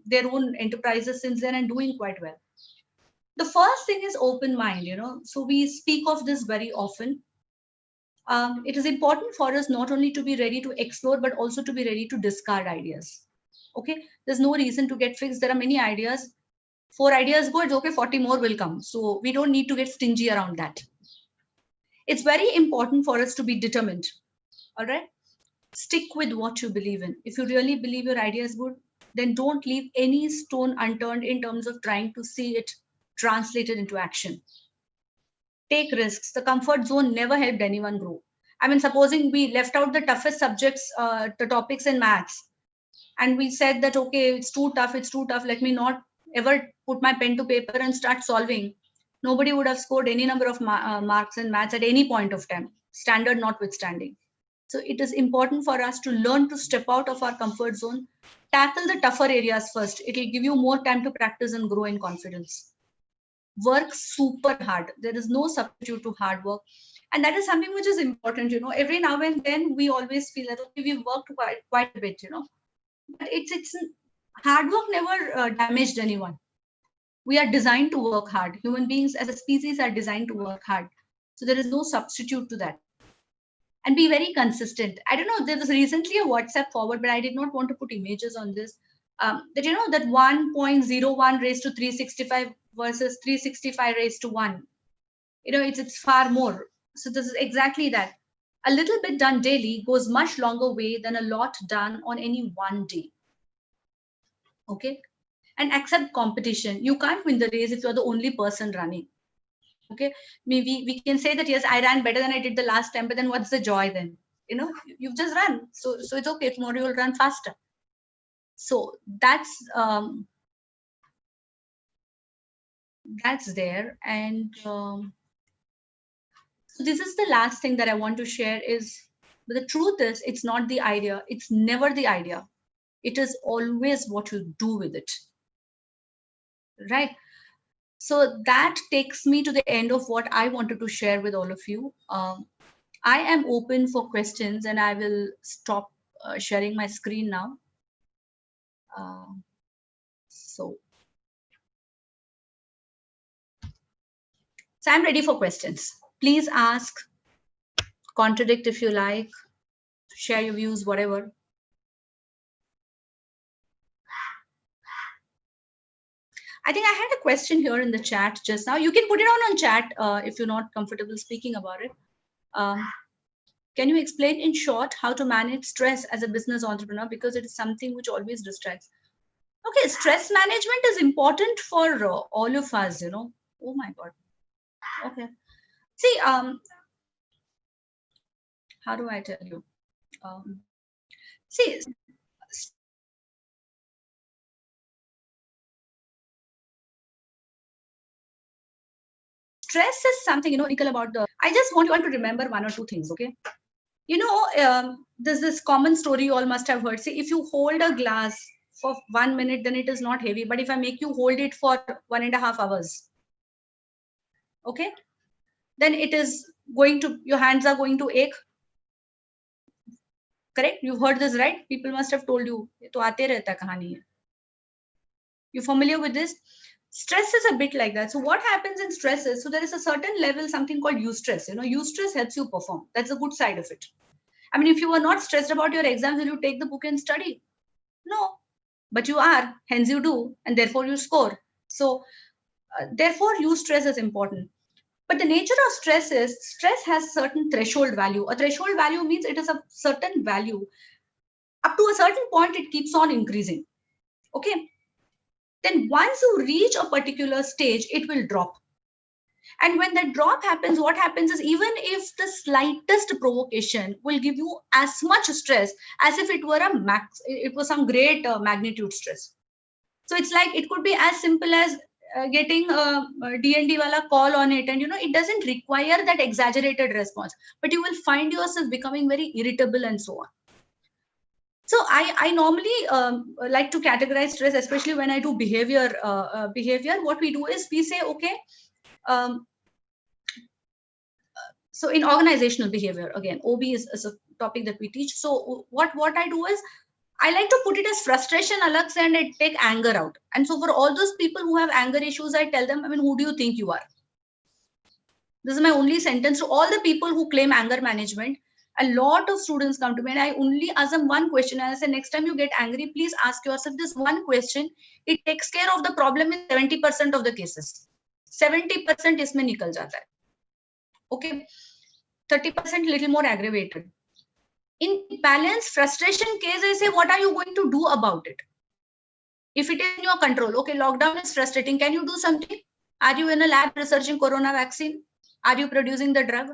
their own enterprises since then and doing quite well. The first thing is open mind. So we speak of this very often. It is important for us not only to be ready to explore, but also to be ready to discard ideas. Okay, there's no reason to get fixed. There are many ideas. 4 ideas go, it's okay, 40 more will come. So we don't need to get stingy around that. It's very important for us to be determined. All right, stick with what you believe in. If you really believe your idea is good, then don't leave any stone unturned in terms of trying to see it translated into action. Take risks. The comfort zone never helped anyone grow. I mean, supposing we left out the toughest subjects, the topics in maths, and we said that, okay, it's too tough, let me not ever put my pen to paper and start solving. Nobody would have scored any number of marks in maths at any point of time, standard notwithstanding. So it is important for us to learn to step out of our comfort zone, tackle the tougher areas first. It will give you more time to practice and grow in confidence. Work super hard. There is no substitute to hard work. And that is something which is important. Every now and then we always feel that, okay, we've worked quite a bit, but it's hard work never damaged anyone. We are designed to work hard. Human beings as a species are designed to work hard. So there is no substitute to that. And be very consistent. I don't know, there was recently a WhatsApp forward, but I did not want to put images on this. That 1.01 raised to 365 versus 365 raised to 1. It's far more. So this is exactly that. A little bit done daily goes much longer way than a lot done on any one day. Okay, and accept competition. You can't win the race if you're the only person running. Okay, maybe we can say that, yes, I ran better than I did the last time, but then what's the joy then? You've just run. So it's okay. Tomorrow you'll run faster. So that's there. And so this is the last thing that I want to share is, the truth is, it's not the idea. It's never the idea. It is always what you do with it. Right? So that takes me to the end of what I wanted to share with all of you. I am open for questions, and I will stop sharing my screen now. So I'm ready for questions. Please ask, contradict if you like, share your views, whatever. I think I had a question here in the chat just now. You can put it on chat if you're not comfortable speaking about it. Can you explain in short how to manage stress as a business entrepreneur? Because it is something which always distracts. Okay, stress management is important for all of us, you know. Oh my God. Okay. See, how do I tell you? See, stress is something, you know, about the, I just want you to remember one or two things, okay? You know, there's this common story you all must have heard. See, if you hold a glass for 1 minute, then it is not heavy. But if I make you hold it for 1.5 hours, okay, then it is going to, your hands are going to ache. Correct? You've heard this, right? People must have told you. To aate rehta kahani hai. You familiar with this? Stress is a bit like that. So what happens in stress is, so there is a certain level, something called eustress. You know, eustress helps you perform. That's a good side of it. I mean, if you are not stressed about your exams, will you take the book and study? No, but you are, hence you do, and therefore you score. So therefore eustress is important. But the nature of stress is, stress has certain threshold value. A threshold value means it is a certain value. Up to a certain point, it keeps on increasing. Okay. Then once you reach a particular stage, it will drop. And when that drop happens, what happens is, even if the slightest provocation will give you as much stress as if it were a max, it was some great magnitude stress. So it's like, it could be as simple as getting a D&D wala call on it, and you know, it doesn't require that exaggerated response, but you will find yourself becoming very irritable and so on. So I normally like to categorize stress, especially when I do behavior. What we do is, we say, okay, so in organizational behavior, again, OB is a topic that we teach. So what I do is, I like to put it as frustration alag se, and I take anger out. And so for all those people who have anger issues, I tell them, I mean, who do you think you are? This is my only sentence to all the people who claim anger management. A lot of students come to me, and I only ask them one question, and I say, next time you get angry, please ask yourself this one question. It takes care of the problem in 70% of the cases. 70% isme nikal jata hai. Okay, 30% little more aggravated. In balance, frustration case, I say, what are you going to do about it? If it is in your control, okay, lockdown is frustrating. Can you do something? Are you in a lab researching corona vaccine? Are you producing the drug?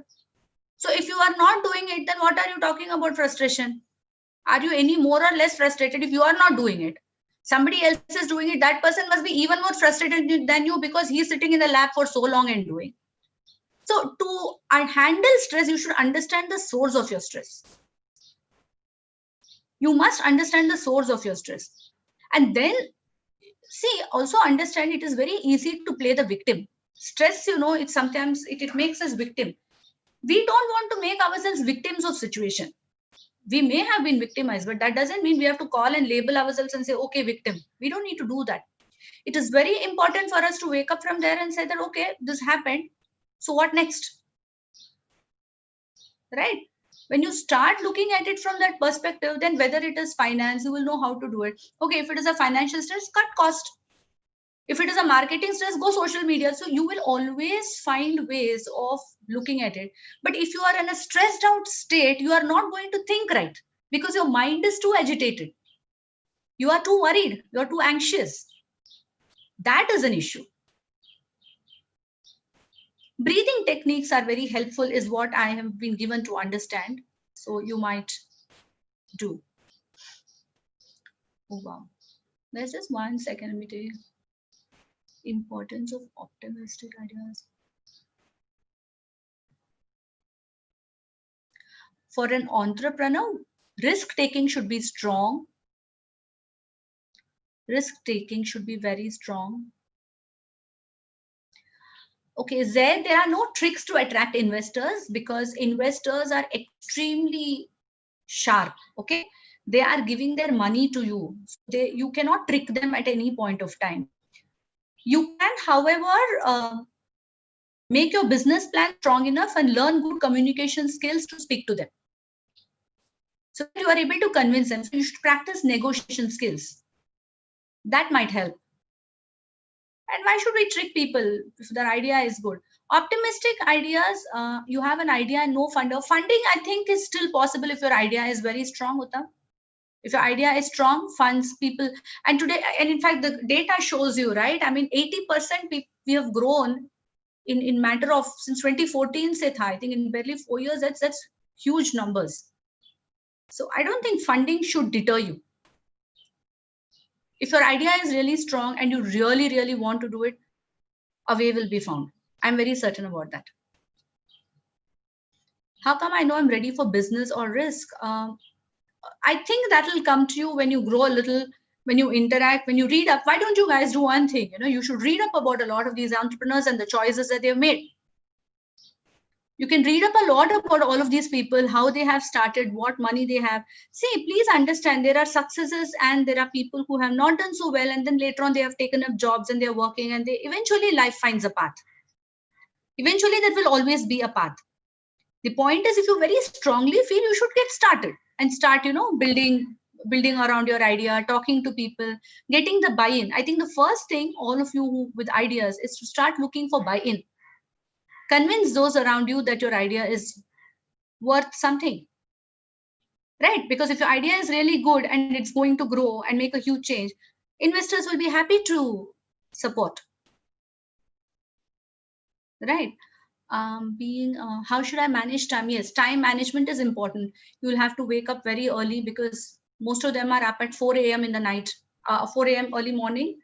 So if you are not doing it, then what are you talking about frustration? Are you any more or less frustrated if you are not doing it? Somebody else is doing it. That person must be even more frustrated than you, because he's sitting in the lab for so long and doing. So to handle stress, you should understand the source of your stress. You must understand the source of your stress. And then, see, also understand it is very easy to play the victim. Stress, you know, it sometimes it makes us victim. We don't want to make ourselves victims of situation. We may have been victimized, but that doesn't mean we have to call and label ourselves and say, okay, victim. We don't need to do that. It is very important for us to wake up from there and say that, okay, this happened. So what next? Right? When you start looking at it from that perspective, then whether it is finance, you will know how to do it. Okay, if it is a financial stress, cut cost. If it is a marketing stress, go social media. So you will always find ways of looking at it. But if you are in a stressed out state, you are not going to think right, because your mind is too agitated. You are too worried. You are too anxious. That is an issue. Breathing techniques are very helpful, is what I have been given to understand. So you might do. Oh, wow. There's just 1 second. Let me tell you. Importance of optimistic ideas. For an entrepreneur, risk taking should be strong. Risk taking should be very strong. Okay, there are no tricks to attract investors because investors are extremely sharp. Okay, they are giving their money to you. You cannot trick them at any point of time. You can, however, make your business plan strong enough and learn good communication skills to speak to them, so that you are able to convince them. So you should practice negotiation skills. That might help. And why should we trick people if their idea is good? Optimistic ideas, you have an idea and no funder. Funding, I think, is still possible if your idea is very strong, Uttam. If your idea is strong, funds people. And today, and in fact, the data shows you, right? I mean, 80% we have grown in matter of since 2014, say, I think in barely 4 years, that's huge numbers. So I don't think funding should deter you. If your idea is really strong and you really, really want to do it, a way will be found. I'm very certain about that. How come I know I'm ready for business or risk? I think that will come to you when you grow a little, when you interact, when you read up. Why don't you guys do one thing? You should read up about a lot of these entrepreneurs and the choices that they've made. You can read up a lot about all of these people, how they have started, what money they have. See, please understand there are successes and there are people who have not done so well, and then later on they have taken up jobs and they're working, and they eventually life finds a path. Eventually that will always be a path. The point is, if you very strongly feel, you should get started and start, building around your idea, talking to people, getting the buy-in. I think the first thing, all of you with ideas, is to start looking for buy-in. Convince those around you that your idea is worth something, right? Because if your idea is really good and it's going to grow and make a huge change, investors will be happy to support, right? How should I manage time? Yes, time management is important. You will have to wake up very early because most of them are up at 4 a.m. in the night, 4 a.m. early morning,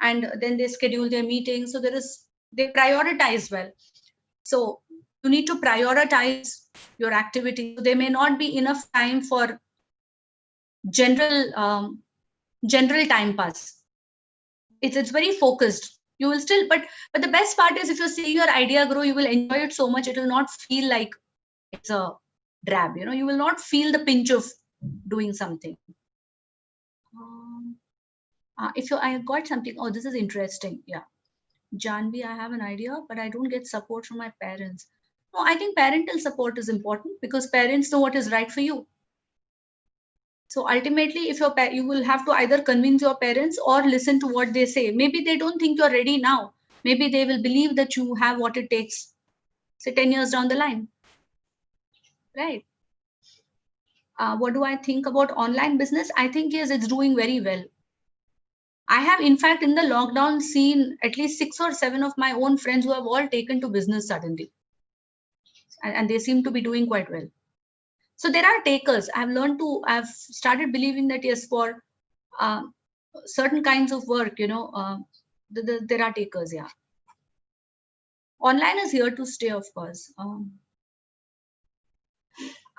and then they schedule their meetings. So they prioritize well. So you need to prioritize your activity. There may not be enough time for general time pass. It's very focused. You will still, but the best part is, if you see your idea grow, you will enjoy it so much. It will not feel like it's a drab. You will not feel the pinch of doing something. If I got something, oh, this is interesting. Yeah. Janvi, I have an idea, but I don't get support from my parents. No, I think parental support is important because parents know what is right for you. So ultimately, if you will have to either convince your parents or listen to what they say. Maybe they don't think you're ready now. Maybe they will believe that you have what it takes, say 10 years down the line, right? What do I think about online business? I think, yes, it's doing very well. I have, in fact, in the lockdown seen at least 6 or 7 of my own friends who have all taken to business suddenly. And they seem to be doing quite well. So there are takers. I've started believing that, yes, for certain kinds of work, there are takers, yeah. Online is here to stay, of course.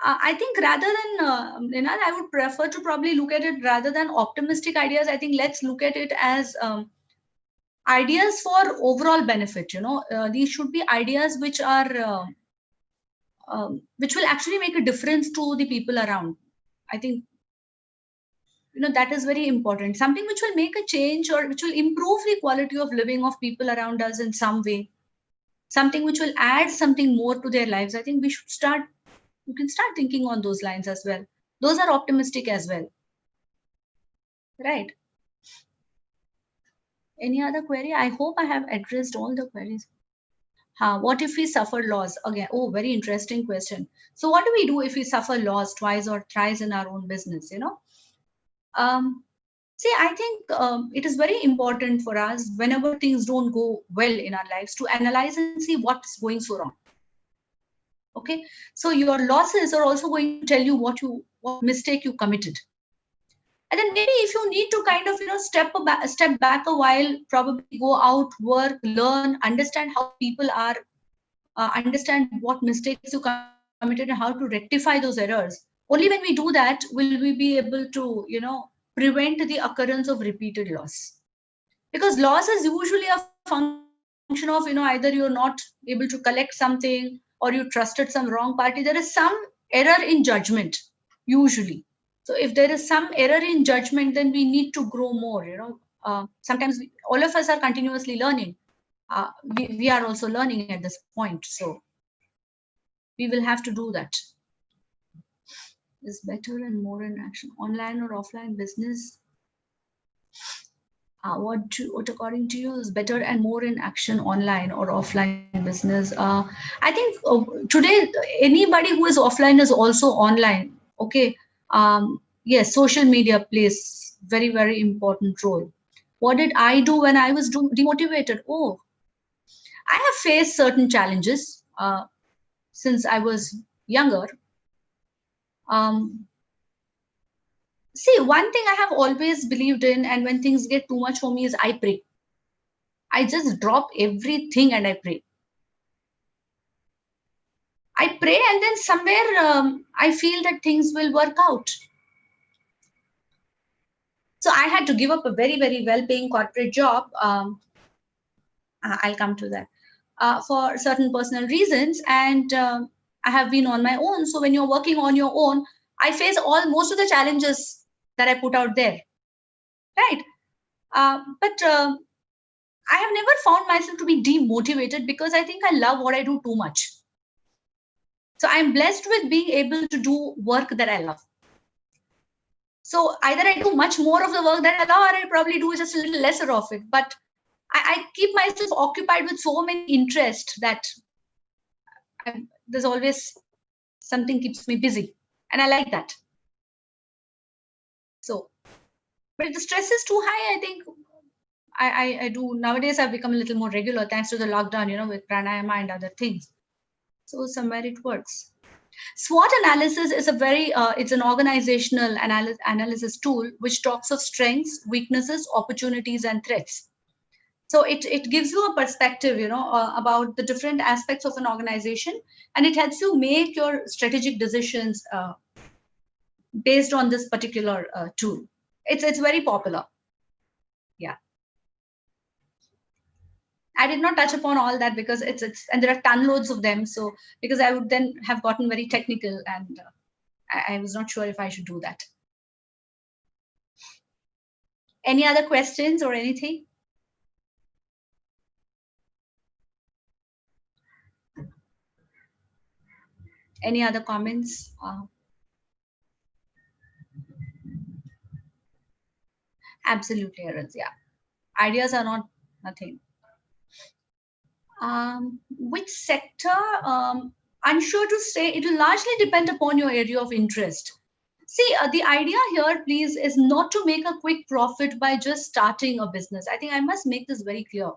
I think rather than, I would prefer to probably look at it rather than optimistic ideas. I think let's look at it as ideas for overall benefit. These should be ideas which are which will actually make a difference to the people around. I think that is very important. Something which will make a change or which will improve the quality of living of people around us in some way. Something which will add something more to their lives. I think you can start thinking on those lines as well. Those are optimistic as well. Right. Any other query? I hope I have addressed all the queries. What if we suffer loss? Again, very interesting question. So what do we do if we suffer loss twice or thrice in our own business? See, I think it is very important for us whenever things don't go well in our lives to analyze and see what's going so wrong. Okay, so your losses are also going to tell you what mistake you committed. And then maybe if you need to kind of, step back a while, probably go out, work, learn, understand how people are, understand what mistakes you committed and how to rectify those errors. Only when we do that will we be able to, prevent the occurrence of repeated loss. Because loss is usually a function function of, either you're not able to collect something or you trusted some wrong party. There is some error in judgment, usually. So if there is some error in judgment, then we need to grow more, sometimes all of us are continuously learning. We are also learning at this point. So we will have to do that. Is better and more in action, online or offline business? What according to you is better and more in action, online or offline business? I think today anybody who is offline is also online. Okay. Yes, social media plays very, very important role. What did I do when I was demotivated? Oh, I have faced certain challenges since I was younger. See, one thing I have always believed in, and when things get too much for me, is I pray. I just drop everything and I pray. I pray, and then somewhere I feel that things will work out. So I had to give up a very, very well-paying corporate job. I'll come to that for certain personal reasons, and I have been on my own. So when you're working on your own, I face most of the challenges that I put out there, right? But I have never found myself to be demotivated because I think I love what I do too much. So I'm blessed with being able to do work that I love. So either I do much more of the work that I love, or I probably do just a little lesser of it. But I keep myself occupied with so many interests that there's always something keeps me busy. And I like that. So, but if the stress is too high, I think I do. Nowadays, I've become a little more regular thanks to the lockdown, with pranayama and other things. So somewhere it works. SWOT analysis is it's an organizational analysis tool which talks of strengths, weaknesses, opportunities, and threats. So it gives you a perspective, about the different aspects of an organization, and it helps you make your strategic decisions based on this particular tool. It's very popular. Yeah. I did not touch upon all that because and there are ton loads of them. So because I would then have gotten very technical, and I was not sure if I should do that. Any other questions or anything? Any other comments? Absolutely, Arun. Yeah. Ideas are not nothing. Which sector? Unsure to say. It will largely depend upon your area of interest. See, the idea here, please, is not to make a quick profit by just starting a business. I think I must make this very clear.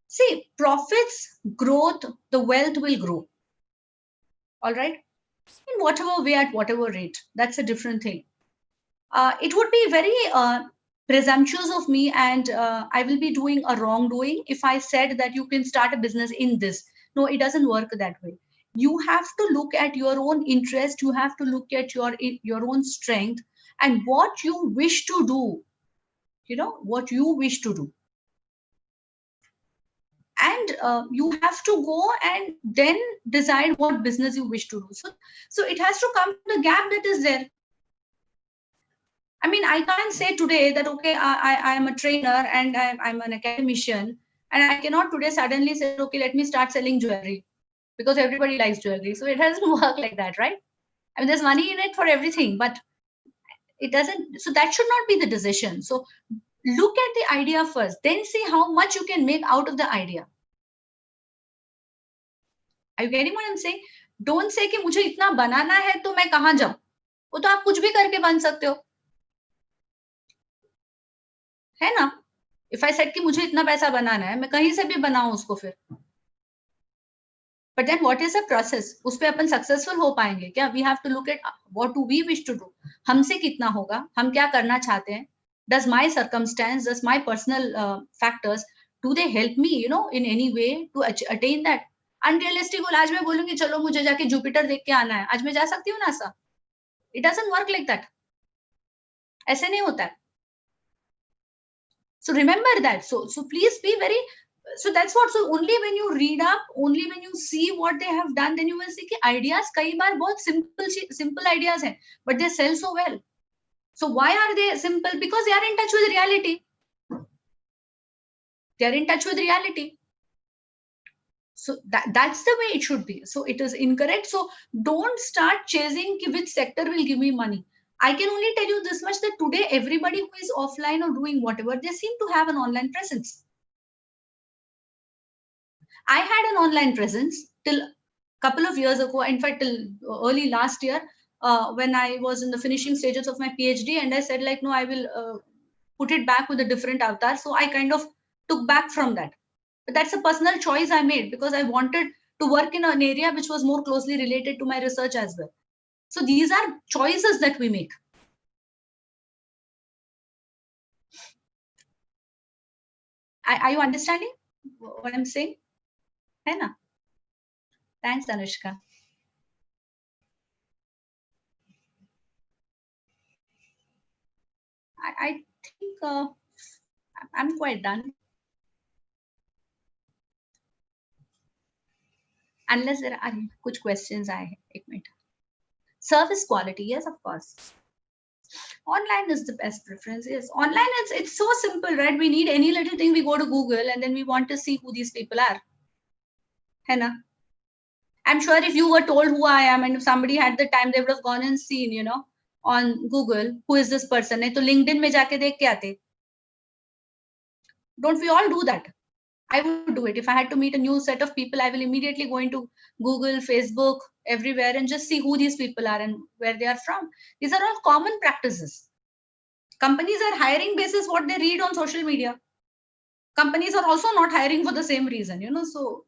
See, profits, growth, the wealth will grow. All right? In whatever way, at whatever rate. That's a different thing. It would be very presumptuous of me, and I will be doing a wrongdoing if I said that you can start a business in this. No, it doesn't work that way. You have to look at your own interest. You have to look at your own strength and what you wish to do. What you wish to do. And you have to go and then decide what business you wish to do. So it has to come to the gap that is there. I mean, I can't say today that, okay, I am a trainer and I'm an academician, and I cannot today suddenly say, okay, let me start selling jewelry because everybody likes jewelry. So it doesn't work like that, right? I mean, there's money in it for everything, but it doesn't. So that should not be the decision. So look at the idea first, then see how much you can make out of the idea. Are you getting what I'm saying? Don't say कि मुझे इतना बनाना है तो मैं कहाँ जाऊँ? वो तो आप कुछ भी करके बन सकते हो, है ना? If I said कि मुझे इतना पैसा बनाना है, मैं कहीं से भी बनाऊं उसको फिर. But then what is the process? उस पे अपन successful हो पाएंगे क्या? We have to look at what do we wish to do. हमसे कितना होगा? हम क्या करना चाहते हैं? Does my circumstance, does my personal factors, do they help me, in any way to attain that? Unrealistic गोल आज मैं बोलूंगी चलो मुझे जाके जुपिटर देख के आना है, आज मैं जा सकती हूँ NASA? It doesn't work like that. ऐसे नहीं होता है. So remember that. So please be very So that's what. So only when you read up, only when you see what they have done, then you will see that ideas kai baar bahut simple ideas hain, but they sell so well. So why are they simple? Because they are in touch with reality. They are in touch with reality. So that's the way it should be. So it is incorrect. So don't start chasing which sector will give me money. I can only tell you this much, that today everybody who is offline or doing whatever, they seem to have an online presence. I had an online presence till a couple of years ago, in fact till early last year, when I was in the finishing stages of my PhD, and I said like, no, I will put it back with a different avatar. So I kind of took back from that. But that's a personal choice I made, because I wanted to work in an area which was more closely related to my research as well. So these are choices that we make. Are you understanding what I'm saying? Hai na? Thanks, Anushka. I think I'm quite done. Unless there are कुछ questions I एक minute. Service quality, yes, of course. Online is the best preference. Yes, online it's so simple, right? We need any little thing, we go to Google, and then we want to see who these people are. Hai na? I'm sure if you were told who I am, and if somebody had the time, they would have gone and seen, you know, on Google, who is this person? नहीं तो LinkedIn में जाके देख के आते. Don't we all do that? I would do it. If I had to meet a new set of people, I will immediately go into Google, Facebook, everywhere, and just see who these people are and where they are from. These are all common practices. Companies are hiring basis what they read on social media. Companies are also not hiring for the same reason, you know. So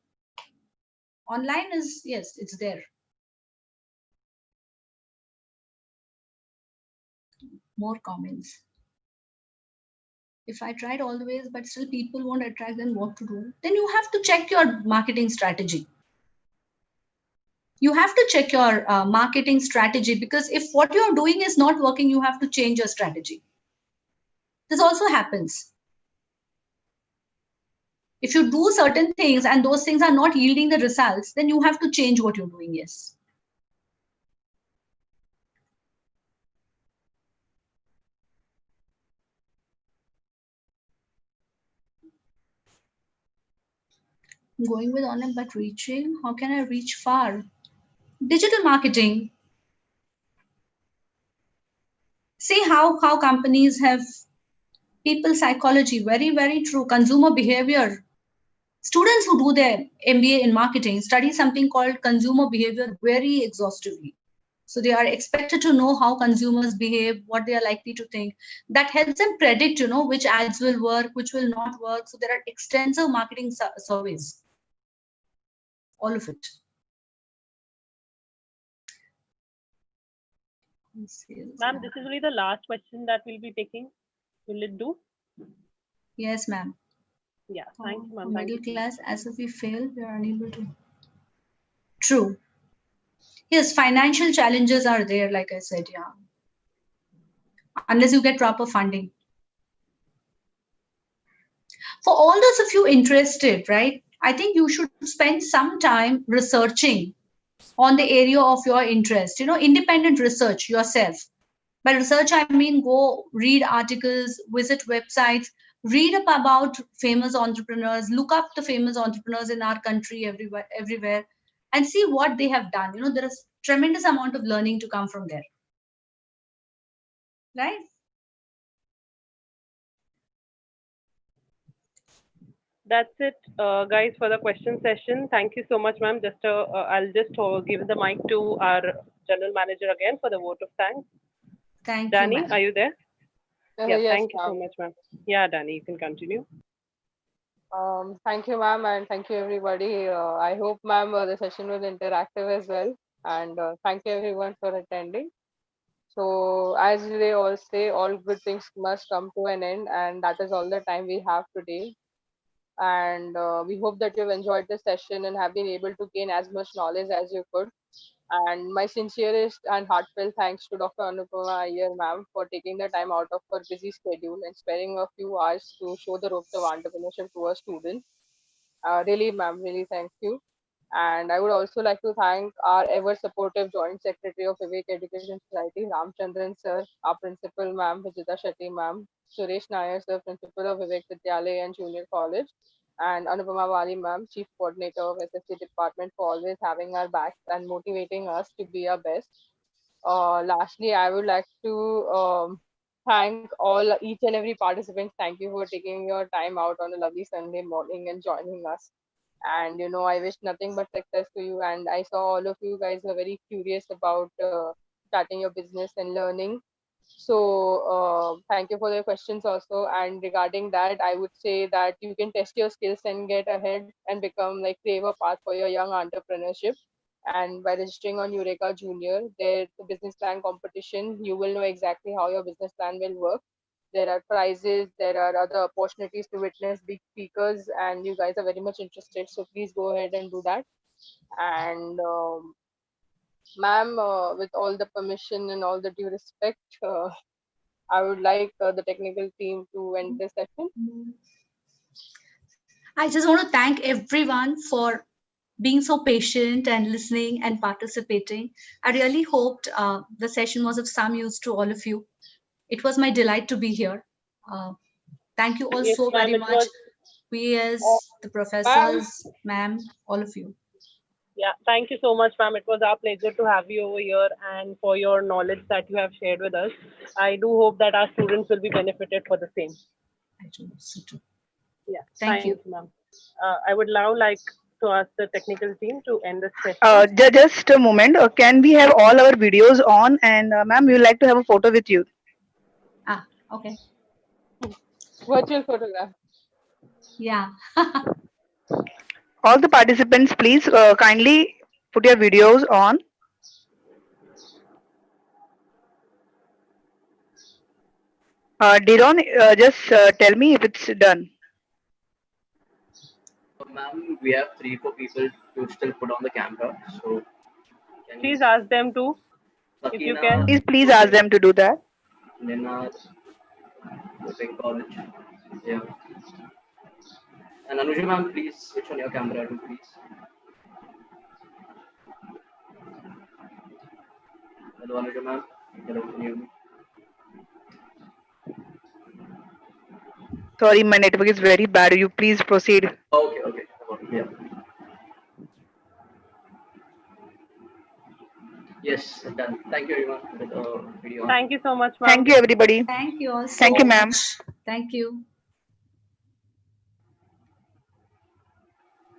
online is, yes, it's there. More comments. If I tried all the ways, but still people won't attract, then what to do? Then you have to check your marketing strategy. You have to check your marketing strategy, because if what you're doing is not working, you have to change your strategy. This also happens. If you do certain things and those things are not yielding the results, then you have to change what you're doing, yes. Going with online but reaching, how can I reach far? Digital marketing. See how companies have people psychology, very, very true. Consumer behavior. Students who do their MBA in marketing study something called consumer behavior very exhaustively. So they are expected to know how consumers behave, what they are likely to think. That helps them predict, you know, which ads will work, which will not work. So there are extensive marketing surveys. All of it. Ma'am, this is only the last question that we'll be taking. Will it do? Yes, ma'am. Yeah, thank you, ma'am. Middle class, as if we fail, we are unable to. True. Yes, financial challenges are there, like I said, yeah. Unless you get proper funding. For all those of you interested, right, I think you should spend some time researching on the area of your interest, you know, independent research yourself. By research, I mean go read articles, visit websites, read up about famous entrepreneurs, look up the famous entrepreneurs in our country, everywhere, and see what they have done. You know, there is tremendous amount of learning to come from there. Right? That's it, guys, for the question session. Thank you so much, ma'am. I'll just give the mic to our general manager again for the vote of thanks. Thank Danny, you, ma'am. are you there? Yeah, Yes, thank you so much, ma'am. Yeah, Danny, you can continue. Thank you, ma'am, and thank you, everybody. I hope, ma'am, the session was interactive as well. And thank you, everyone, for attending. So, as they all say, all good things must come to an end, and that is all the time we have today. And we hope that you've enjoyed the session and have been able to gain as much knowledge as you could. And my sincerest and heartfelt thanks to Dr. Anupama Iyer, ma'am, for taking the time out of her busy schedule and sparing a few hours to show the ropes of entrepreneurship to our students. Really, ma'am, really thank you. And I would also like to thank our ever supportive Joint Secretary of Vivek Education Society, Ramchandran sir, our principal, ma'am, Vijita Shetty, ma'am, Suresh Nair, sir, principal of Vivek Vidyalaya and Junior College, and Anupama Wali, ma'am, chief coordinator of SSC department, for always having our backs and motivating us to be our best. Lastly, I would like to thank each and every participant. Thank you for taking your time out on a lovely Sunday morning and joining us. And I wish nothing but success to you. And I saw all of you guys are very curious about starting your business and learning. So thank you for the questions also. And regarding that, I would say that you can test your skills and get ahead and become like crave a path for your young entrepreneurship. And by registering on Eureka Junior, there's a business plan competition. You will know exactly how your business plan will work. There are prizes, there are other opportunities to witness big speakers, and you guys are very much interested. So please go ahead and do that. And ma'am, with all the permission and all the due respect, I would like the technical team to end this session. I just want to thank everyone for being so patient and listening and participating. I really hoped the session was of some use to all of you. It was my delight to be here. Uh, Thank you all Yes, so ma'am, very it much. was. PS, the Ma'am, professors, ma'am, all of you. Yeah, thank you so much, ma'am. It was our pleasure to have you over here and for your knowledge that you have shared with us. I do hope that our students will be benefited for the same. I do so too. Yeah, Thank you. thanks, ma'am. I would now like to ask the technical team to end this session. Just a moment. Can we have all our videos on? And ma'am, we would like to have a photo with you. Ah, okay. virtual photograph. Yeah. All the participants, please kindly put your videos on. Diron, just tell me if it's done. Ma'am, we have 3 4 people to still put on the camera. So can you, Please ask them to, if you Sakina, can. Please ask them to do that. Nina, Vivek College, yeah, and Anuja ma'am, please switch on your camera too, please. Hello, Anuja ma'am. Hello, can you hear me? Sorry, my network is very bad. You please proceed. Okay, okay, yeah. Yes, done. Thank you everyone for the video. Thank you so much, ma'am. Thank you, everybody. Thank you all so Thank you, ma'am. much. Thank you.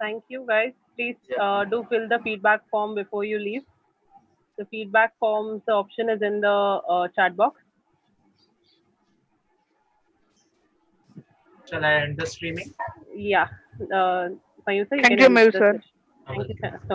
Thank you, guys. Please Yeah. do fill the feedback form before you leave. The feedback forms, the option is in the chat box. Shall I end the streaming? Yeah. Mayur sir, you Thank can you, end Mayur the sir. session. Thank you so